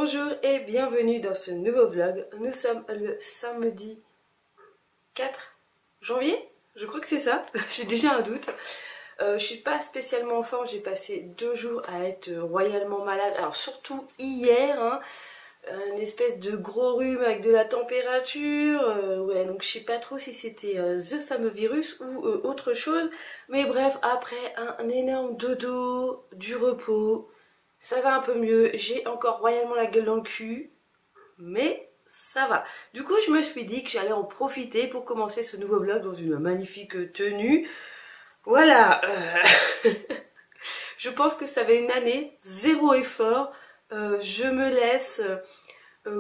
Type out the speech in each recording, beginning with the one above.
Bonjour et bienvenue dans ce nouveau vlog. Nous sommes le samedi 4 janvier, je crois que c'est ça, j'ai déjà un doute. Je suis pas spécialement en forme, j'ai passé 2 jours à être royalement malade. Alors surtout hier, hein, une espèce de gros rhume avec de la température. Ouais, donc je sais pas trop si c'était the fameux virus ou autre chose. Mais bref, après un énorme dodo, du repos, ça va un peu mieux. J'ai encore royalement la gueule dans le cul, mais ça va. Du coup, je me suis dit que j'allais en profiter pour commencer ce nouveau vlog dans une magnifique tenue. Voilà. Je pense que ça va une année, zéro effort. Je me laisse,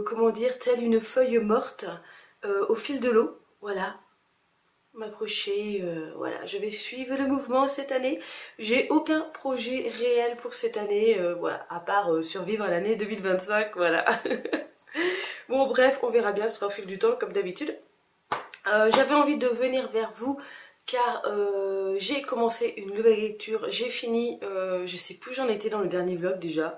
comment dire, telle une feuille morte au fil de l'eau. Voilà. M'accrocher, voilà. Je vais suivre le mouvement cette année. J'ai aucun projet réel pour cette année, voilà, à part survivre à l'année 2025, voilà. Bon, bref, on verra bien, ce sera au fil du temps, comme d'habitude. J'avais envie de venir vers vous car j'ai commencé une nouvelle lecture, j'ai fini, je sais plus où j'en étais dans le dernier vlog déjà,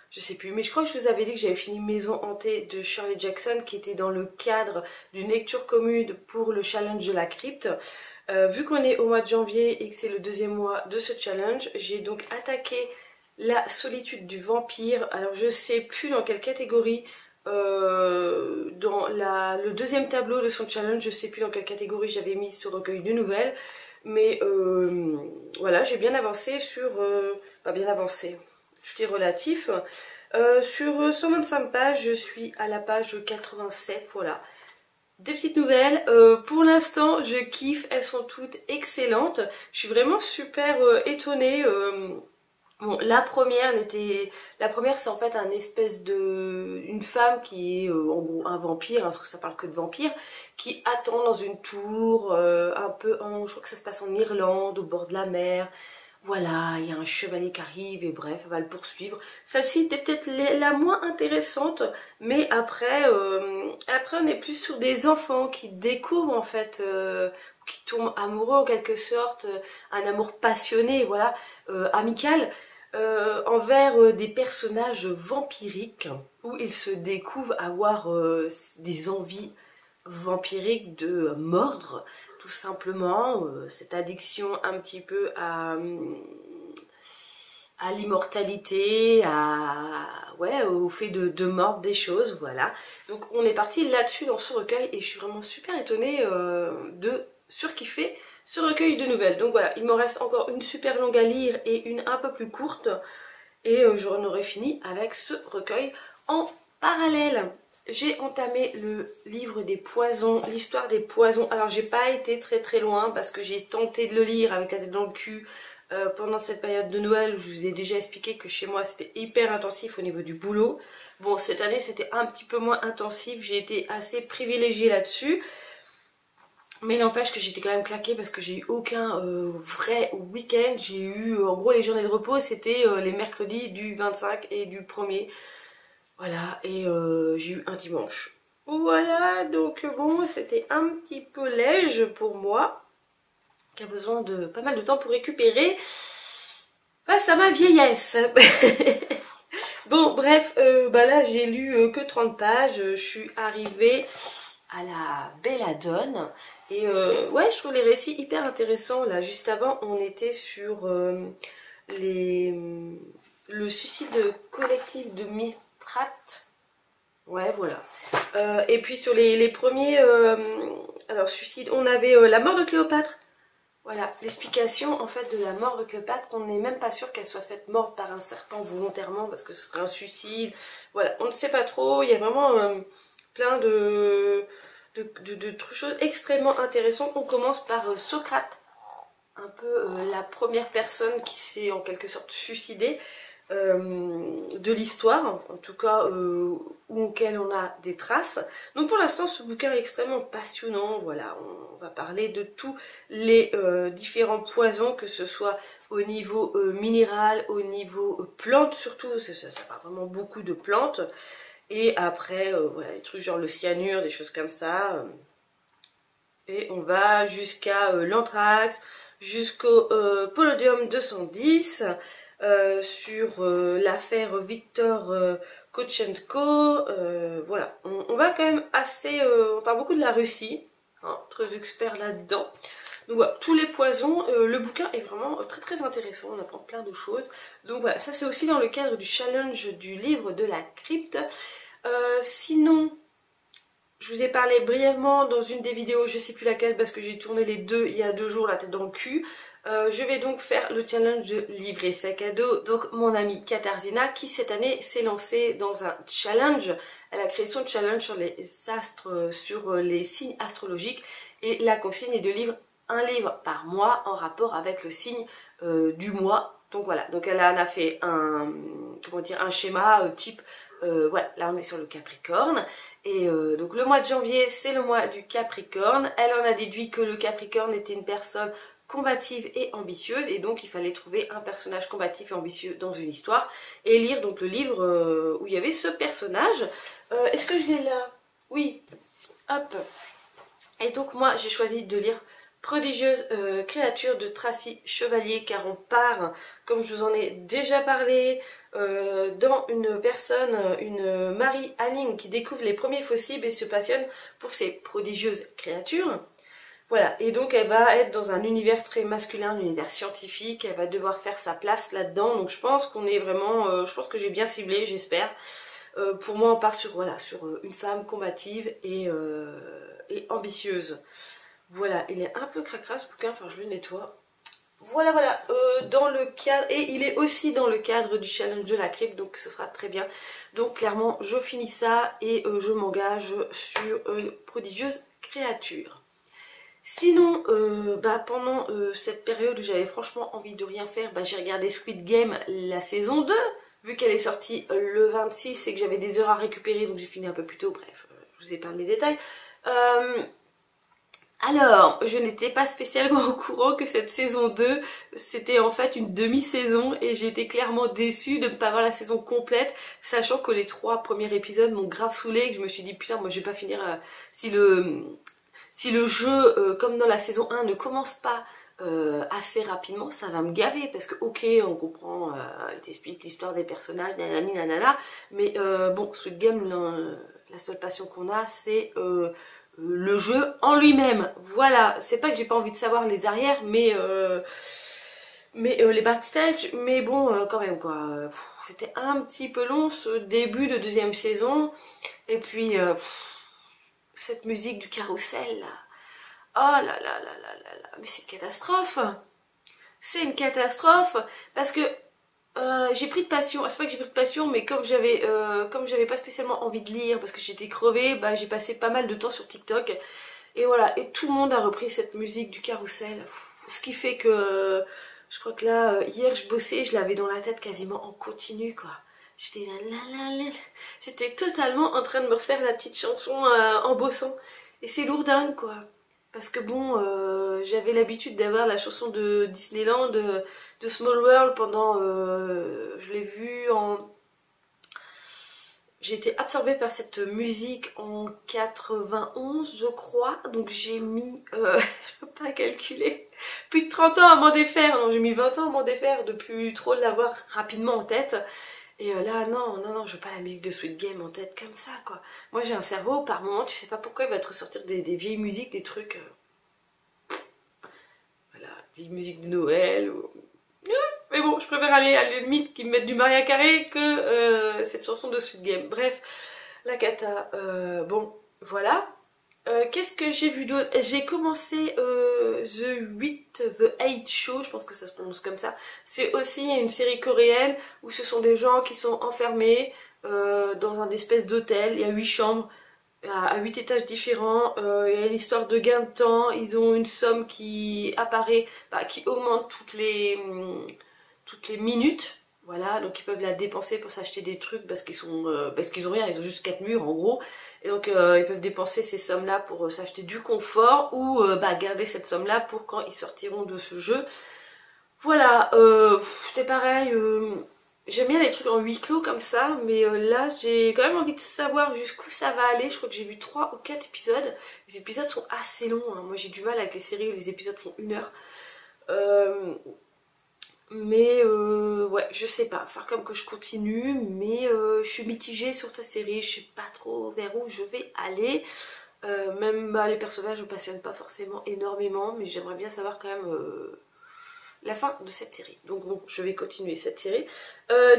je sais plus, mais je crois que je vous avais dit que j'avais fini Maison hantée de Shirley Jackson qui était dans le cadre d'une lecture commune pour le challenge de la crypte. Vu qu'on est au mois de janvier et que c'est le deuxième mois de ce challenge, j'ai donc attaqué La solitude du vampire. Alors je sais plus dans quelle catégorie, dans le deuxième tableau de son challenge, je sais plus dans quelle catégorie j'avais mis ce recueil de nouvelles, mais voilà, j'ai bien avancé sur, pas bien avancé, tout est relatif, sur 125 pages, je suis à la page 87, voilà. Des petites nouvelles, pour l'instant je kiffe, elles sont toutes excellentes, je suis vraiment super étonnée. Bon, la première c'est en fait une femme qui est en gros un vampire, hein, parce que ça parle que de vampires, qui attend dans une tour, un peu je crois que ça se passe en Irlande, au bord de la mer. Voilà, il y a un chevalier qui arrive et bref, elle va le poursuivre. Celle-ci était peut-être la moins intéressante, mais après on est plus sur des enfants qui découvrent en fait, qui tombent amoureux en quelque sorte, un amour passionné, voilà, amical, envers des personnages vampiriques, où ils se découvrent avoir des envies vampirique de mordre, tout simplement, cette addiction un petit peu à l'immortalité, ouais, au fait de mordre des choses, voilà. Donc on est parti là-dessus dans ce recueil et je suis vraiment super étonnée de surkiffer ce recueil de nouvelles. Donc voilà, il me reste encore une super longue à lire et une un peu plus courte et j'en aurai fini avec ce recueil en parallèle. J'ai entamé le livre des poisons, l'histoire des poisons. Alors j'ai pas été très loin parce que j'ai tenté de le lire avec la tête dans le cul pendant cette période de Noël où je vous ai déjà expliqué que chez moi c'était hyper intensif au niveau du boulot. Bon, cette année c'était un petit peu moins intensif, j'ai été assez privilégiée là-dessus. Mais n'empêche que j'étais quand même claquée parce que j'ai eu aucun vrai week-end. J'ai eu, en gros les journées de repos c'était les mercredis du 25 et du 1er. Voilà, et j'ai eu un dimanche. Voilà, donc bon, c'était un petit peu léger pour moi, qui a besoin de pas mal de temps pour récupérer face à ma vieillesse. Bon, bref, bah là j'ai lu que 30 pages, je suis arrivée à la Belladone, et ouais, je trouve les récits hyper intéressants. Là, juste avant, on était sur le suicide collectif de Mithras. Ouais, voilà. Et puis sur les premiers alors suicides, on avait la mort de Cléopâtre. Voilà, l'explication en fait de la mort de Cléopâtre. On n'est même pas sûr qu'elle soit faite morte par un serpent volontairement parce que ce serait un suicide. Voilà, on ne sait pas trop. Il y a vraiment plein de choses extrêmement intéressantes. On commence par Socrate, un peu la première personne qui s'est en quelque sorte suicidée de l'histoire, en tout cas auquel on a des traces. Donc pour l'instant ce bouquin est extrêmement passionnant. Voilà, on va parler de tous les différents poisons, que ce soit au niveau minéral, au niveau plantes surtout, ça parle vraiment beaucoup de plantes. Et après voilà, des trucs genre le cyanure, des choses comme ça. Et on va jusqu'à l'anthrax, jusqu'au Polonium 210. sur l'affaire Victor Kotchenko. Voilà, on va quand même assez... on parle beaucoup de la Russie, hein, très expert là-dedans. Donc voilà, tous les poisons, le bouquin est vraiment très très intéressant, on apprend plein de choses. Donc voilà, ça c'est aussi dans le cadre du challenge du livre de la crypte. Sinon, je vous ai parlé brièvement dans une des vidéos, je sais plus laquelle parce que j'ai tourné les deux il y a 2 jours, la tête dans le cul. Je vais donc faire le challenge de livre et sac à dos. Donc mon amie Katarzyna qui cette année s'est lancée dans un challenge. Elle a créé son challenge sur les astres, sur les signes astrologiques. Et la consigne est de lire un livre par mois en rapport avec le signe du mois. Donc voilà, donc elle en a fait un, comment dire, un schéma type, voilà, là on est sur le Capricorne. Et donc le mois de janvier c'est le mois du Capricorne. Elle en a déduit que le Capricorne était une personne combative et ambitieuse et donc il fallait trouver un personnage combatif et ambitieux dans une histoire et lire donc le livre où il y avait ce personnage. Est-ce que je l'ai là? Oui, hop. Et donc moi j'ai choisi de lire Prodigieuse créature de Tracy Chevalier car on part, comme je vous en ai déjà parlé, dans une personne, une Marie Anning qui découvre les premiers fossiles et se passionne pour ces prodigieuses créatures. Voilà, et donc elle va être dans un univers très masculin, un univers scientifique, elle va devoir faire sa place là-dedans, donc je pense qu'on est vraiment, je pense que j'ai bien ciblé, j'espère. Pour moi on part sur, voilà, sur une femme combative et ambitieuse. Voilà, il est un peu cracra ce bouquin, enfin je le nettoie. Voilà, voilà, dans le cadre, et il est aussi dans le cadre du challenge de la crypte, donc ce sera très bien. Donc clairement, je finis ça et je m'engage sur une prodigieuse créature. Sinon, pendant cette période où j'avais franchement envie de rien faire, j'ai regardé Squid Game, la saison 2, vu qu'elle est sortie le 26 et que j'avais des heures à récupérer, donc j'ai fini un peu plus tôt, bref, je vous épargne les détails. Alors, je n'étais pas spécialement au courant que cette saison 2, c'était en fait une demi-saison et j'étais clairement déçue de ne pas voir la saison complète, sachant que les 3 premiers épisodes m'ont grave saoulée et que je me suis dit putain, moi je vais pas finir si le jeu, comme dans la saison 1, ne commence pas assez rapidement, ça va me gaver parce que ok, on comprend, il t'explique l'histoire des personnages, nanani nanana, mais bon, Squid Game, la seule passion qu'on a, c'est le jeu en lui-même. Voilà, c'est pas que j'ai pas envie de savoir les arrières, mais les backstage, mais bon, quand même quoi. C'était un petit peu long ce début de 2e saison, et puis cette musique du carrousel là. Oh là là là là là là, mais c'est une catastrophe. C'est une catastrophe parce que j'ai pris de passion. C'est pas que j'ai pris de passion, mais comme j'avais pas spécialement envie de lire parce que j'étais crevée, j'ai passé pas mal de temps sur TikTok. Et voilà, et tout le monde a repris cette musique du carrousel. Ce qui fait que je crois que là, hier je bossais, je l'avais dans la tête quasiment en continu quoi. J'étais là, j'étais totalement en train de me refaire la petite chanson en bossant. Et c'est lourdingue quoi. Parce que bon, j'avais l'habitude d'avoir la chanson de Disneyland, de Small World pendant... je l'ai vue en... J'ai été absorbée par cette musique en 91, je crois. Donc j'ai mis... je peux pas calculer. Plus de 30 ans à m'en défaire. Non, j'ai mis 20 ans à m'en défaire de plus trop l'avoir rapidement en tête. Et là, non, je veux pas la musique de Squid Game en tête comme ça, quoi. Moi, j'ai un cerveau, par moment, tu sais pas pourquoi il va te ressortir des vieilles musiques, des trucs... voilà, vieilles musiques de Noël, ou... mais bon, je préfère aller à la limite qu'ils me mettent du Maria Carey que cette chanson de Squid Game. Bref, la cata, bon, voilà. Qu'est-ce que j'ai vu d'autre? J'ai commencé The 8 Show, je pense que ça se prononce comme ça. C'est aussi une série coréenne où ce sont des gens qui sont enfermés dans un espèce d'hôtel. Il y a 8 chambres à 8 étages différents. Il y a une histoire de gain de temps. Ils ont une somme qui apparaît, qui augmente toutes les minutes. Voilà, donc ils peuvent la dépenser pour s'acheter des trucs parce qu'ils ont rien, ils ont juste 4 murs en gros. Et donc ils peuvent dépenser ces sommes-là pour s'acheter du confort ou garder cette somme-là pour quand ils sortiront de ce jeu. Voilà, c'est pareil, j'aime bien les trucs en huis clos comme ça, mais là j'ai quand même envie de savoir jusqu'où ça va aller. Je crois que j'ai vu 3 ou 4 épisodes. Les épisodes sont assez longs, hein. Moi j'ai du mal avec les séries où les épisodes font 1 heure. Mais ouais, je sais pas, faire comme que je continue, mais je suis mitigée sur cette série, je sais pas trop vers où je vais aller. Même bah, les personnages me passionnent pas forcément énormément, mais j'aimerais bien savoir quand même la fin de cette série. Donc bon, je vais continuer cette série.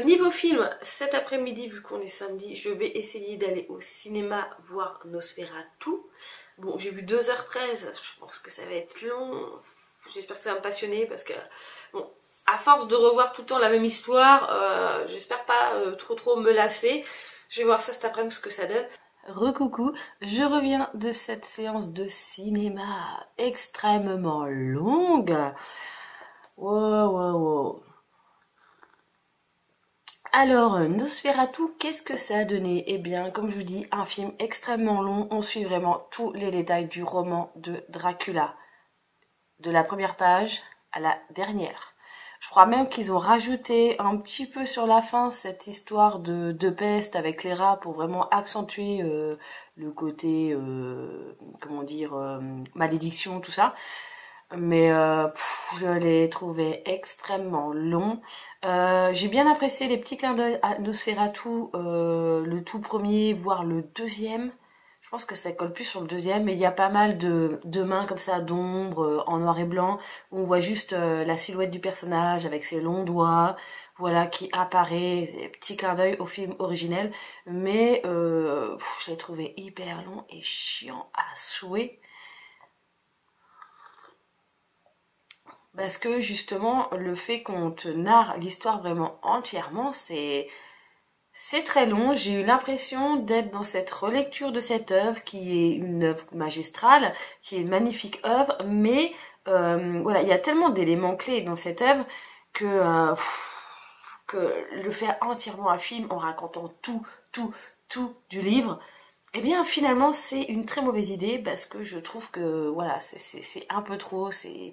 Niveau film, cet après-midi, vu qu'on est samedi, je vais essayer d'aller au cinéma voir Nosferatu. Bon, j'ai vu 2h13, je pense que ça va être long. J'espère que ça va me passionner parce que, bon, à force de revoir tout le temps la même histoire, j'espère pas trop me lasser. Je vais voir ça cet après-midi, ce que ça donne. Recoucou, je reviens de cette séance de cinéma extrêmement longue. Wow. Alors, Nosferatu, qu'est-ce que ça a donné? Eh bien, comme je vous dis, un film extrêmement long. On suit vraiment tous les détails du roman de Dracula. De la première page à la dernière. Je crois même qu'ils ont rajouté un petit peu sur la fin cette histoire de peste avec les rats pour vraiment accentuer le côté, comment dire, malédiction, tout ça. Mais je l'ai trouvé extrêmement long. J'ai bien apprécié les petits clins d'œil à Nosferatu, le tout premier, voire le deuxième. Je pense que ça colle plus sur le deuxième, mais il y a pas mal de mains comme ça, d'ombre, en noir et blanc, où on voit juste la silhouette du personnage avec ses longs doigts, voilà, qui apparaît, des petits clins d'œil au film originel. Mais je l'ai trouvé hyper long et chiant à souhait. Parce que justement, le fait qu'on te narre l'histoire vraiment entièrement, c'est très long. J'ai eu l'impression d'être dans cette relecture de cette œuvre qui est une œuvre magistrale, qui est une magnifique œuvre, mais voilà, il y a tellement d'éléments clés dans cette œuvre que le faire entièrement un film en racontant tout du livre, eh bien finalement c'est une très mauvaise idée parce que je trouve que voilà, c'est un peu trop, c'est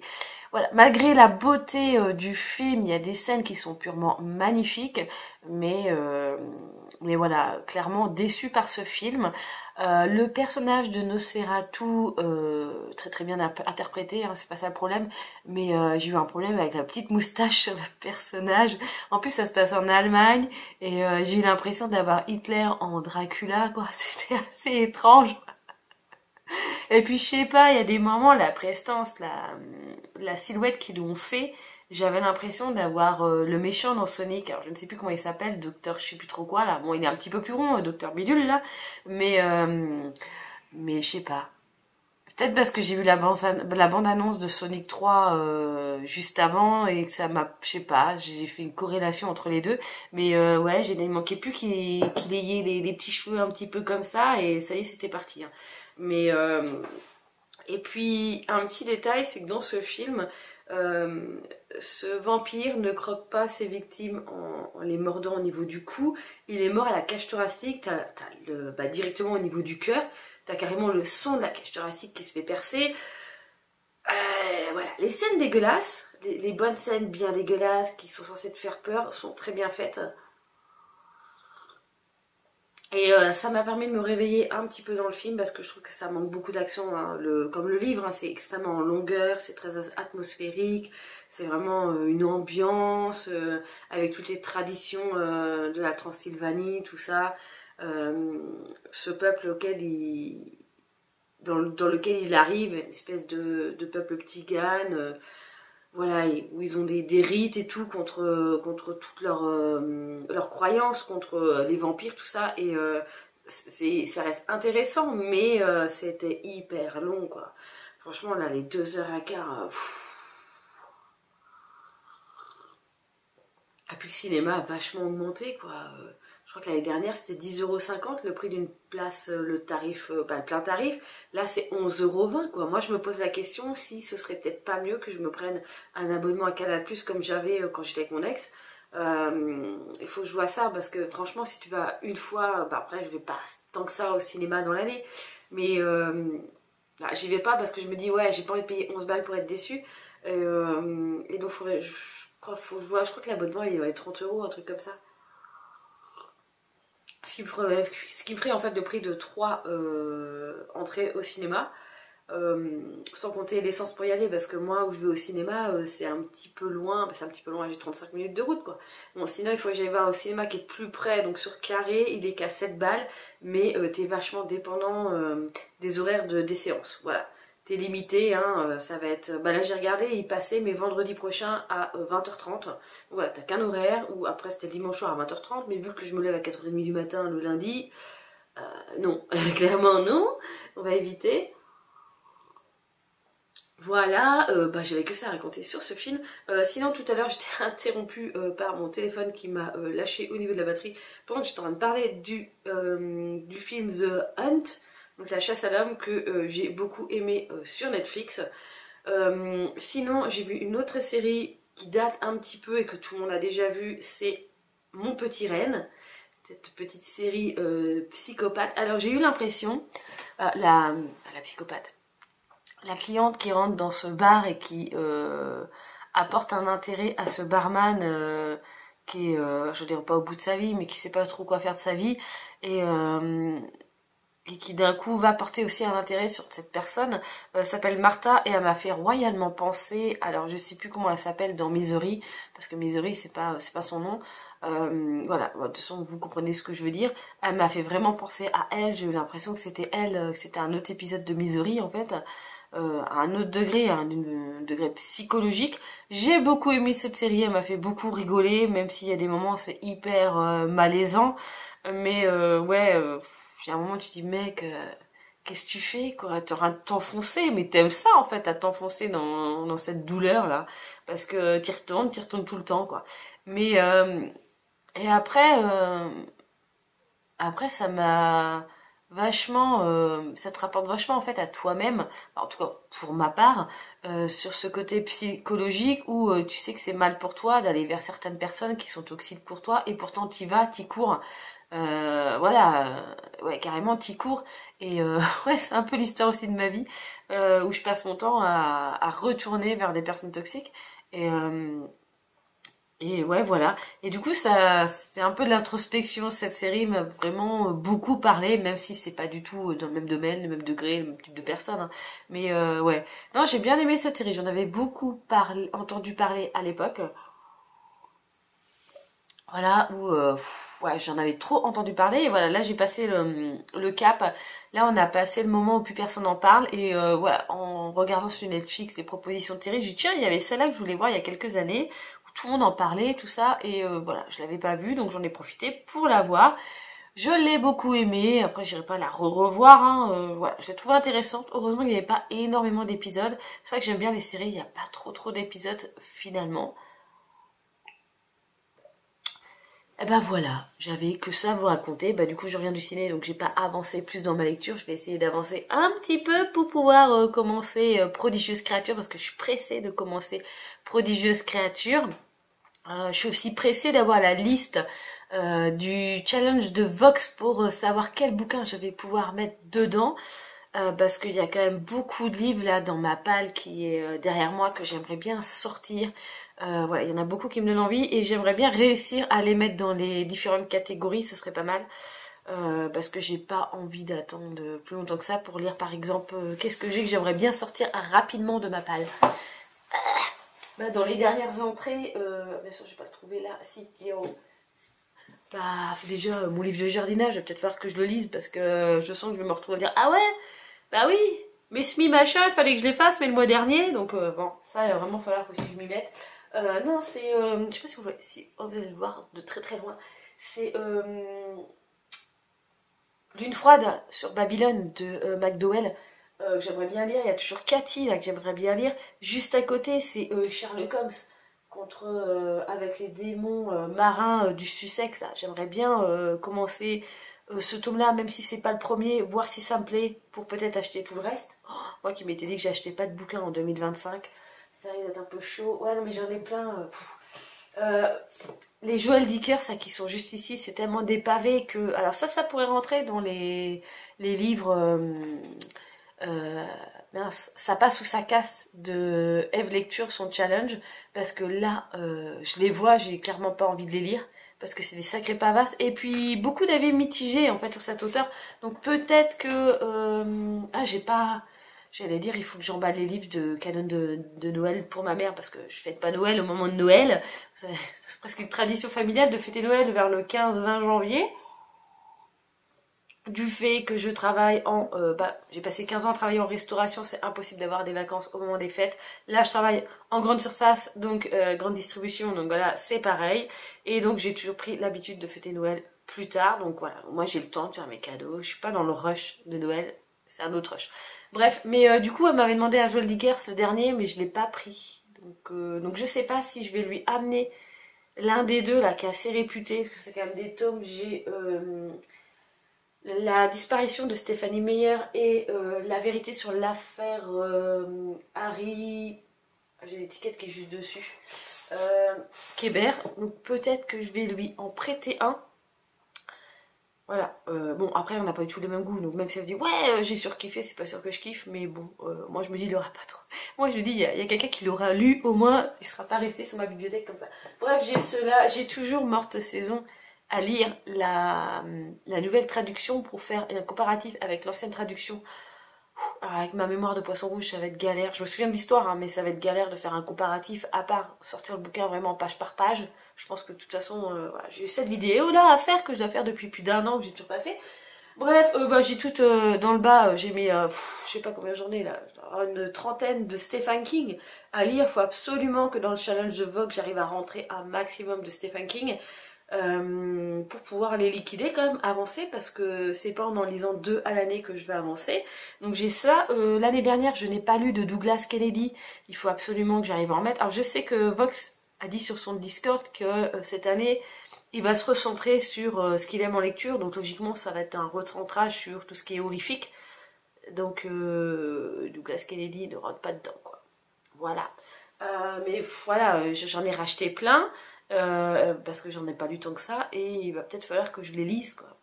voilà, malgré la beauté du film, il y a des scènes qui sont purement magnifiques, mais voilà, clairement déçu par ce film. Le personnage de Nosferatu, très bien interprété, hein, c'est pas ça le problème, mais j'ai eu un problème avec la petite moustache sur le personnage. En plus, ça se passe en Allemagne, et j'ai eu l'impression d'avoir Hitler en Dracula, quoi. C'était assez étrange. Et puis, je sais pas, il y a des moments, la prestance, la silhouette qu'ils lui ont fait, j'avais l'impression d'avoir le méchant dans Sonic. Alors, je ne sais plus comment il s'appelle, Docteur je sais plus trop quoi, là. Bon, il est un petit peu plus rond, Docteur Bidule, là. Mais, mais je sais pas. Peut-être parce que j'ai vu la bande-annonce de Sonic 3 juste avant et que ça m'a, je sais pas, j'ai fait une corrélation entre les deux. Mais ouais, il manquait plus qu'il ait les petits cheveux un petit peu comme ça et ça y est, c'était parti. Hein. Mais et puis un petit détail, c'est que dans ce film, ce vampire ne croque pas ses victimes en les mordant au niveau du cou. Il est mort à la cage thoracique, directement au niveau du cœur. T'as carrément le son de la cage thoracique qui se fait percer. Voilà, les scènes dégueulasses, les bonnes scènes bien dégueulasses qui sont censées te faire peur sont très bien faites. Et ça m'a permis de me réveiller un petit peu dans le film parce que je trouve que ça manque beaucoup d'action. Hein. Comme le livre, hein, c'est extrêmement en longueur, c'est très atmosphérique, c'est vraiment une ambiance avec toutes les traditions de la Transylvanie, tout ça. Ce peuple dans lequel il arrive, une espèce de peuple tzigane, voilà, où ils ont des rites et tout contre toutes leurs croyances, contre les vampires, tout ça, et ça reste intéressant, mais c'était hyper long, quoi. Franchement, là, les 2h15, et puis le cinéma a vachement augmenté, quoi. Je crois que l'année dernière, c'était 10,50 € le prix d'une place, le tarif, le plein tarif. Là, c'est 11,20 € quoi. Moi, je me pose la question si ce serait peut-être pas mieux que je me prenne un abonnement à Canal+, comme j'avais quand j'étais avec mon ex. Il faut que je vois ça, parce que franchement, si tu vas une fois, bah après, je vais pas tant que ça au cinéma dans l'année. Mais là, j'y vais pas parce que je me dis, ouais, j'ai pas envie de payer 11 balles pour être déçue. Et donc, je crois que l'abonnement, il va être 30 €, un truc comme ça. Ce qui me ferait en fait le prix de 3 entrées au cinéma. sans compter l'essence pour y aller, parce que moi où je vais au cinéma c'est un petit peu loin, bah, c'est un petit peu loin, j'ai 35 minutes de route quoi. Bon sinon il faut que j'aille voir au cinéma qui est plus près, donc sur Carré, il est qu'à 7 balles, mais t'es vachement dépendant des horaires des séances, voilà. T'es limité, hein, ça va être... Bah là j'ai regardé, il passait mais vendredi prochain à 20h30, donc voilà, t'as qu'un horaire, ou après c'était dimanche soir à 20h30, mais vu que je me lève à 4h30 du matin le lundi, non, clairement non, on va éviter. Voilà, bah, j'avais que ça à raconter sur ce film. Sinon tout à l'heure j'étais interrompue par mon téléphone qui m'a lâché au niveau de la batterie pendant que j'étais en train de parler du film The Hunt, donc la chasse à l'homme, que j'ai beaucoup aimé sur Netflix. Sinon j'ai vu une autre série qui date un petit peu et que tout le monde a déjà vu, c'est Mon Petit Renne, cette petite série psychopathe. Alors j'ai eu l'impression, la psychopathe, la cliente qui rentre dans ce bar et qui apporte un intérêt à ce barman qui est, je dirais pas au bout de sa vie, mais qui sait pas trop quoi faire de sa vie, et qui d'un coup va porter aussi un intérêt sur cette personne, s'appelle Martha, et elle m'a fait royalement penser, alors je sais plus comment elle s'appelle dans Misery, parce que Misery c'est pas son nom, voilà, de toute façon vous comprenez ce que je veux dire. Elle m'a fait vraiment penser à elle, j'ai eu l'impression que c'était elle, que c'était un autre épisode de Misery en fait, à un autre degré, un degré psychologique. J'ai beaucoup aimé cette série, elle m'a fait beaucoup rigoler, même s'il y a des moments c'est hyper malaisant, mais ouais, il y a un moment tu te dis mec, qu'est-ce que tu fais quoi, t'es en train de t'enfoncer, mais t'aimes ça en fait, à t'enfoncer dans cette douleur là, parce que t'y retournes tout le temps quoi. Mais et après ça m'a vachement, ça te rapporte vachement en fait à toi-même, en tout cas pour ma part, sur ce côté psychologique où tu sais que c'est mal pour toi d'aller vers certaines personnes qui sont toxiques pour toi, et pourtant t'y vas, t'y cours, voilà, ouais carrément t'y cours, et ouais c'est un peu l'histoire aussi de ma vie, où je passe mon temps à retourner vers des personnes toxiques, et ouais, voilà. Et du coup, ça, c'est un peu de l'introspection. Cette série m'a vraiment beaucoup parlé, même si c'est pas du tout dans le même domaine, le même degré, le même type de personne, hein. Mais ouais. Non, j'ai bien aimé cette série. J'en avais beaucoup entendu parler à l'époque. Voilà, où ouais, j'en avais trop entendu parler. Et voilà, là j'ai passé le cap. Là, on a passé le moment où plus personne n'en parle. Et voilà, en regardant sur Netflix les propositions de séries, j'ai dit tiens, il y avait celle-là que je voulais voir il y a quelques années, où tout le monde en parlait, tout ça. Et voilà, je l'avais pas vue, donc j'en ai profité pour la voir. Je l'ai beaucoup aimée. Après, j'irai pas la revoir, hein. Voilà, je l'ai trouvée intéressante. Heureusement, il n'y avait pas énormément d'épisodes. C'est vrai que j'aime bien les séries, il n'y a pas trop d'épisodes finalement. Et ben voilà, j'avais que ça à vous raconter. Bah du coup je reviens du ciné, donc j'ai pas avancé plus dans ma lecture. Je vais essayer d'avancer un petit peu pour pouvoir commencer Prodigieuse Créature, parce que je suis pressée de commencer Prodigieuse Créature. Je suis aussi pressée d'avoir la liste du challenge de Vox pour savoir quel bouquin je vais pouvoir mettre dedans. Parce qu'il y a quand même beaucoup de livres là dans ma palle qui est derrière moi, que j'aimerais bien sortir. Voilà, il y en a beaucoup qui me donnent envie, et j'aimerais bien réussir à les mettre dans les différentes catégories, ça serait pas mal. Parce que j'ai pas envie d'attendre plus longtemps que ça pour lire par exemple qu'est-ce que j'ai que j'aimerais bien sortir rapidement de ma palle. Bah, dans les dernières entrées, bien sûr je vais pas le trouver là, si, il est en haut. Bah déjà mon livre de jardinage, il va peut-être falloir que je le lise, parce que je sens que je vais me retrouver à dire ah ouais, bah oui, mes semis machin, il fallait que je les fasse mais le mois dernier, donc bon, ça il va vraiment falloir que si je m'y mette. Non, c'est, je sais pas si vous allez le voir de très très loin, c'est Lune froide sur Babylone de McDowell, que j'aimerais bien lire. Il y a toujours Cathy là que j'aimerais bien lire. Juste à côté, c'est Sherlock Holmes contre avec les démons marins du Sussex. J'aimerais bien commencer ce tome-là, même si c'est pas le premier, voir si ça me plaît pour peut-être acheter tout le reste. Oh, moi qui m'étais dit que j'achetais pas de bouquins en 2025, ça va être un peu chaud. Ouais, non mais j'en ai plein. Les Joël Dicker, ça, qui sont juste ici, c'est tellement des pavés que... Alors ça pourrait rentrer dans les livres... mince, ça passe ou ça casse de Eve Lecture, son challenge, parce que là, je les vois, j'ai clairement pas envie de les lire, parce que c'est des sacrés pavasses, et puis beaucoup d'avis mitigés en fait sur cet auteur, donc peut-être que... ah, j'ai pas J'allais dire, il faut que j'emballe les livres de canon de Noël pour ma mère, parce que je fête pas Noël au moment de Noël. C'est presque une tradition familiale de fêter Noël vers le 15-20 janvier. Du fait que je travaille j'ai passé 15 ans à travailler en restauration, c'est impossible d'avoir des vacances au moment des fêtes. Là, je travaille en grande surface, donc grande distribution, donc voilà, c'est pareil. Et donc, j'ai toujours pris l'habitude de fêter Noël plus tard. Donc voilà, moi, j'ai le temps de faire mes cadeaux. Je suis pas dans le rush de Noël, c'est un autre rush. Bref, mais du coup, elle m'avait demandé un Joël Dickers, le dernier, mais je l'ai pas pris. Donc je sais pas si je vais lui amener l'un des deux, là, qui est assez réputé, parce que c'est quand même des tomes. J'ai... La disparition de Stéphanie Meyer et la vérité sur l'affaire Harry, j'ai l'étiquette qui est juste dessus, Kébert. Donc peut-être que je vais lui en prêter un. Voilà, bon après on n'a pas du tout les mêmes goûts, donc même si elle me dit ouais j'ai surkiffé, c'est pas sûr que je kiffe, mais bon, moi je me dis il aura pas trop. Moi je me dis il y a quelqu'un qui l'aura lu au moins, il sera pas resté sur ma bibliothèque comme ça. Bref, j'ai cela, j'ai toujours Morte Saison à lire la nouvelle traduction pour faire un comparatif avec l'ancienne traduction. Alors avec ma mémoire de poisson rouge, ça va être galère. Je me souviens de l'histoire, hein, mais ça va être galère de faire un comparatif, à part sortir le bouquin vraiment page par page. Je pense que de toute façon, voilà, j'ai eu cette vidéo là à faire, que je dois faire depuis plus d'1 an, que j'ai toujours pas fait. Bref, j'ai tout dans le bas, j'ai mis, je sais pas combien j'en ai là, une trentaine de Stephen King à lire. Faut absolument que dans le challenge de Vogue, j'arrive à rentrer un maximum de Stephen King. Pour pouvoir les liquider quand même, avancer, parce que c'est pas en lisant 2 à l'année que je vais avancer. Donc j'ai ça. L'année dernière je n'ai pas lu de Douglas Kennedy, il faut absolument que j'arrive à en mettre. Alors je sais que Vox a dit sur son Discord que cette année il va se recentrer sur ce qu'il aime en lecture, donc logiquement ça va être un recentrage sur tout ce qui est horrifique. Donc Douglas Kennedy ne rentre pas dedans quoi. Voilà. Mais voilà, j'en ai racheté plein. Parce que j'en ai pas lu tant que ça, et il va peut-être falloir que je les lise quoi.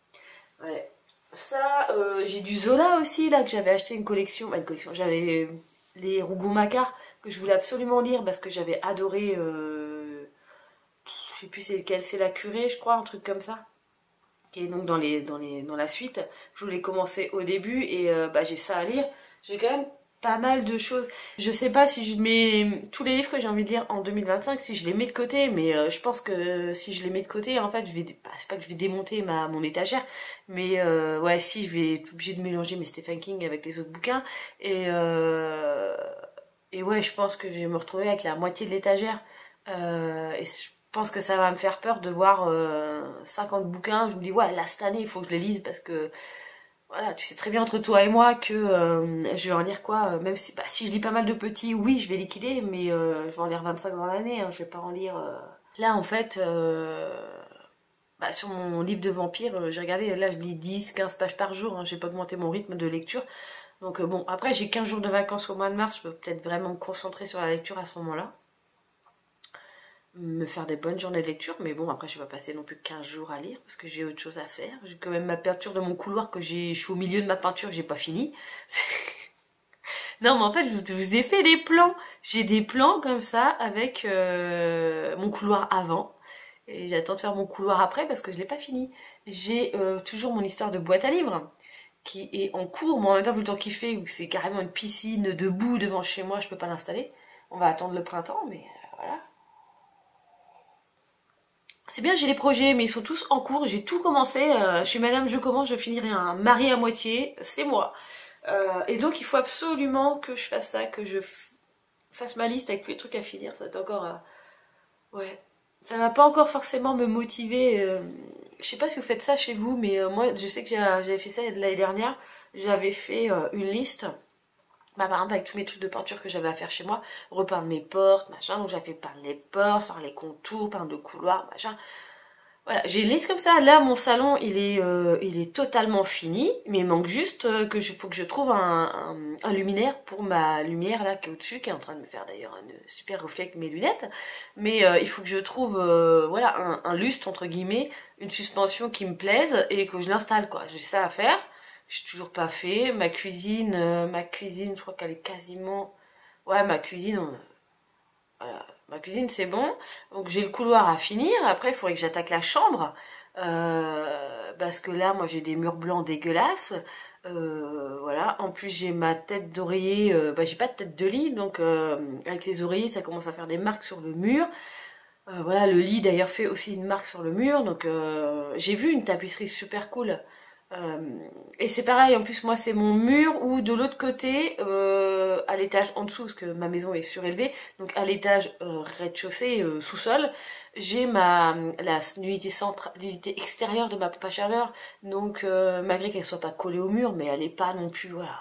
Ouais. Ça, j'ai du Zola aussi là, que j'avais acheté une collection, j'avais les Rougon-Macquart que je voulais absolument lire parce que j'avais adoré, je sais plus c'est lequel, c'est La Curée je crois, un truc comme ça, qui est donc dans la suite. Je voulais commencer au début et j'ai ça à lire. J'ai quand même pas mal de choses. Je sais pas si je mets tous les livres que j'ai envie de lire en 2025, si je les mets de côté, mais je pense que si je les mets de côté, en fait, c'est pas que je vais démonter mon étagère, mais ouais, si, je vais être obligée de mélanger mes Stephen King avec les autres bouquins, et ouais, je pense que je vais me retrouver avec la moitié de l'étagère, et je pense que ça va me faire peur de voir 50 bouquins. Je me dis, ouais, là, cette année, il faut que je les lise parce que voilà, tu sais très bien entre toi et moi que je vais en lire quoi, même si je lis pas mal de petits, oui, je vais liquider, mais je vais en lire 25 dans l'année, hein, je vais pas en lire... Là, en fait, sur mon livre de vampire, j'ai regardé, là, je lis 10-15 pages par jour, hein, j'ai pas augmenté mon rythme de lecture. Donc bon, après, j'ai 15 jours de vacances au mois de mars, je peux peut-être vraiment me concentrer sur la lecture à ce moment-là. Me faire des bonnes journées de lecture, mais bon, après je vais pas passer non plus 15 jours à lire parce que j'ai autre chose à faire. J'ai quand même ma peinture de mon couloir je suis au milieu de ma peinture, j'ai pas fini. Non, mais en fait, je vous ai fait des plans. J'ai des plans comme ça avec mon couloir avant. Et j'attends de faire mon couloir après parce que je l'ai pas fini. J'ai toujours mon histoire de boîte à livres qui est en cours, mais en même temps, vu le temps qu'il fait, où c'est carrément une piscine debout devant chez moi, je peux pas l'installer. On va attendre le printemps, mais voilà. C'est bien, j'ai des projets, mais ils sont tous en cours. J'ai tout commencé. Chez Madame Je commence, je finirai un mari à moitié. C'est moi. Et donc, il faut absolument que je fasse ça, que je fasse ma liste avec tous les trucs à finir. Ça va être encore... ouais. Ça va pas encore forcément me motiver. Je sais pas si vous faites ça chez vous, mais moi, je sais que j'avais fait ça l'année dernière. J'avais fait une liste... par exemple avec tous mes trucs de peinture que j'avais à faire chez moi, repeindre mes portes, machin, donc j'avais peindre les portes, faire les contours, peindre le couloir, machin. Voilà, j'ai une liste comme ça. Là, mon salon, il est totalement fini, mais il manque juste faut que je trouve un luminaire pour ma lumière là qui est au-dessus, qui est en train de me faire d'ailleurs un super reflet avec mes lunettes. Mais il faut que je trouve voilà un lustre entre guillemets, une suspension qui me plaise et que je l'installe quoi. J'ai ça à faire. J'ai toujours pas fait. Ma cuisine, je crois qu'elle est quasiment... Ouais, ma cuisine, voilà. Ma cuisine, c'est bon. Donc j'ai le couloir à finir. Après, il faudrait que j'attaque la chambre. Parce que là, moi, j'ai des murs blancs dégueulasses. Voilà, en plus j'ai ma tête d'oreiller, j'ai pas de tête de lit, donc avec les oreillers ça commence à faire des marques sur le mur. Voilà, le lit d'ailleurs fait aussi une marque sur le mur, donc j'ai vu une tapisserie super cool. Euh, et c'est pareil, en plus moi c'est mon mur ou de l'autre côté, à l'étage en dessous, parce que ma maison est surélevée, donc à l'étage rez-de-chaussée, sous-sol, j'ai l'unité extérieure de ma pompe à chaleur, donc malgré qu'elle soit pas collée au mur, mais elle est pas non plus, voilà,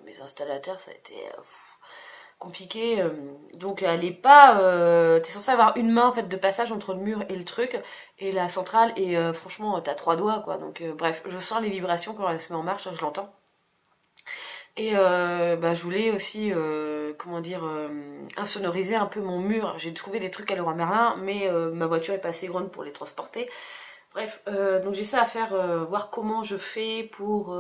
mes installateurs ça a été compliqué, donc elle est pas, t'es censé avoir une main en fait de passage entre le mur et le truc et la centrale, et franchement t'as 3 doigts quoi, donc bref, je sens les vibrations quand elle se met en marche, je l'entends. Et je voulais aussi, comment dire, insonoriser un peu mon mur. J'ai trouvé des trucs à Leroy Merlin, mais ma voiture est pas assez grande pour les transporter. Bref, donc j'ai ça à faire, voir comment je fais pour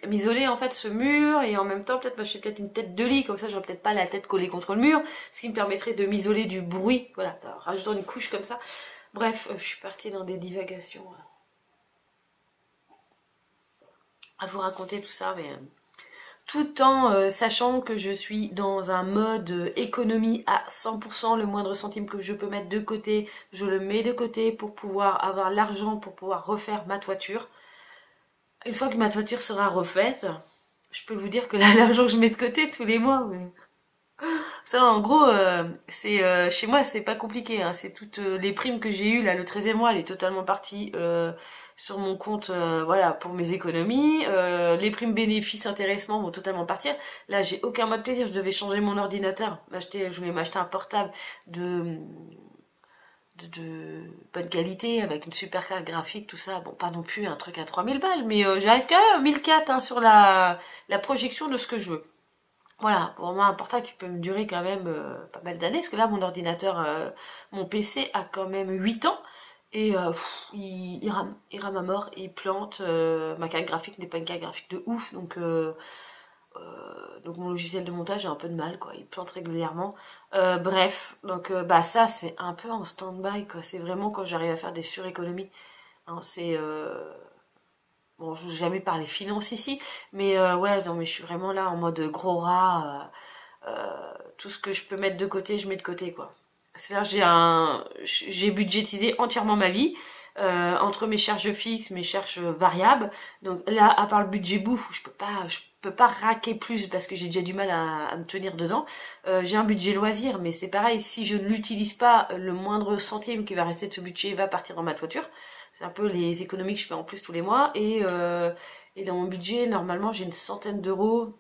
m'isoler en fait ce mur, et en même temps peut-être m'acheter peut-être une tête de lit, comme ça j'aurais peut-être pas la tête collée contre le mur, ce qui me permettrait de m'isoler du bruit, voilà, en rajoutant une couche comme ça. Bref, je suis partie dans des divagations à vous raconter tout ça, mais tout en sachant que je suis dans un mode économie à 100%, le moindre centime que je peux mettre de côté, je le mets de côté pour pouvoir avoir l'argent pour pouvoir refaire ma toiture. Une fois que ma toiture sera refaite, je peux vous dire que là, l'argent que je mets de côté tous les mois, mais... Ça, en gros, c'est chez moi, c'est pas compliqué, hein. C'est toutes les primes que j'ai eues, là, le 13e mois, elle est totalement partie sur mon compte, voilà, pour mes économies. Les primes bénéfices, intéressement vont totalement partir. Là, j'ai aucun mois de plaisir. Je devais changer mon ordinateur. Je voulais m'acheter un portable de bonne qualité, avec une super carte graphique, tout ça. Bon, pas non plus un truc à 3000 balles, mais j'arrive quand même à 1004 hein, sur la projection de ce que je veux. Voilà, pour moi un portable qui peut me durer quand même pas mal d'années, parce que là mon ordinateur, mon PC a quand même 8 ans, et il rame à mort, il plante, ma carte graphique n'est pas une carte graphique de ouf, donc mon logiciel de montage a un peu de mal, quoi, il plante régulièrement. Bref, donc ça c'est un peu en stand-by, quoi, c'est vraiment quand j'arrive à faire des suréconomies, hein, c'est... Bon, je vous ai jamais parlé finance ici, mais ouais, non, mais je suis vraiment là en mode gros rat. Tout ce que je peux mettre de côté, je mets de côté, quoi. C'est-à-dire, j'ai budgétisé entièrement ma vie, entre mes charges fixes, mes charges variables. Donc là, à part le budget bouffe, où je peux pas raquer plus parce que j'ai déjà du mal à me tenir dedans. J'ai un budget loisir, mais c'est pareil, si je ne l'utilise pas, le moindre centime qui va rester de ce budget va partir dans ma toiture. C'est un peu les économies que je fais en plus tous les mois. Et dans mon budget, normalement, j'ai une centaine d'euros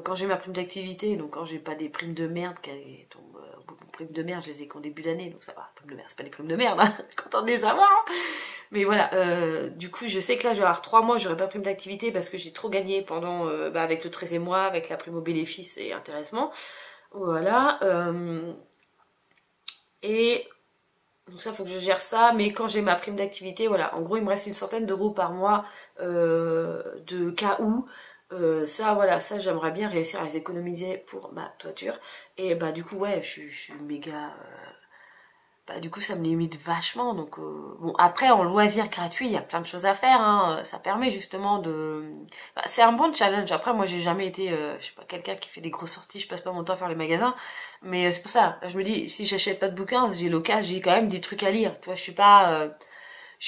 quand j'ai ma prime d'activité. Donc quand j'ai pas des primes de merde qui tombent... primes de merde, je les ai qu'en début d'année. Donc ça va, primes de merde, c'est pas des primes de merde. Hein, content de les avoir. Hein. Mais voilà, du coup, je sais que là, je vais avoir 3 mois, j'aurai pas prime d'activité parce que j'ai trop gagné pendant... avec le 13e mois, avec la prime au bénéfice et intéressement. Voilà. Et... Donc ça, faut que je gère ça, mais quand j'ai ma prime d'activité, voilà, en gros, il me reste une centaine d'euros par mois de cas où. Ça, voilà, ça, j'aimerais bien réussir à les économiser pour ma toiture. Et du coup, ouais, je suis méga... du coup, ça me limite vachement. Donc, bon, après, en loisir gratuit, il y a plein de choses à faire. Hein. Ça permet justement de... c'est un bon challenge. Après, moi, j'ai jamais été, je sais pas, quelqu'un qui fait des grosses sorties. Je passe pas mon temps à faire les magasins. Mais c'est pour ça. Je me dis, si j'achète pas de bouquins, j'ai l'occasion, j'ai quand même des trucs à lire. Tu vois, je suis pas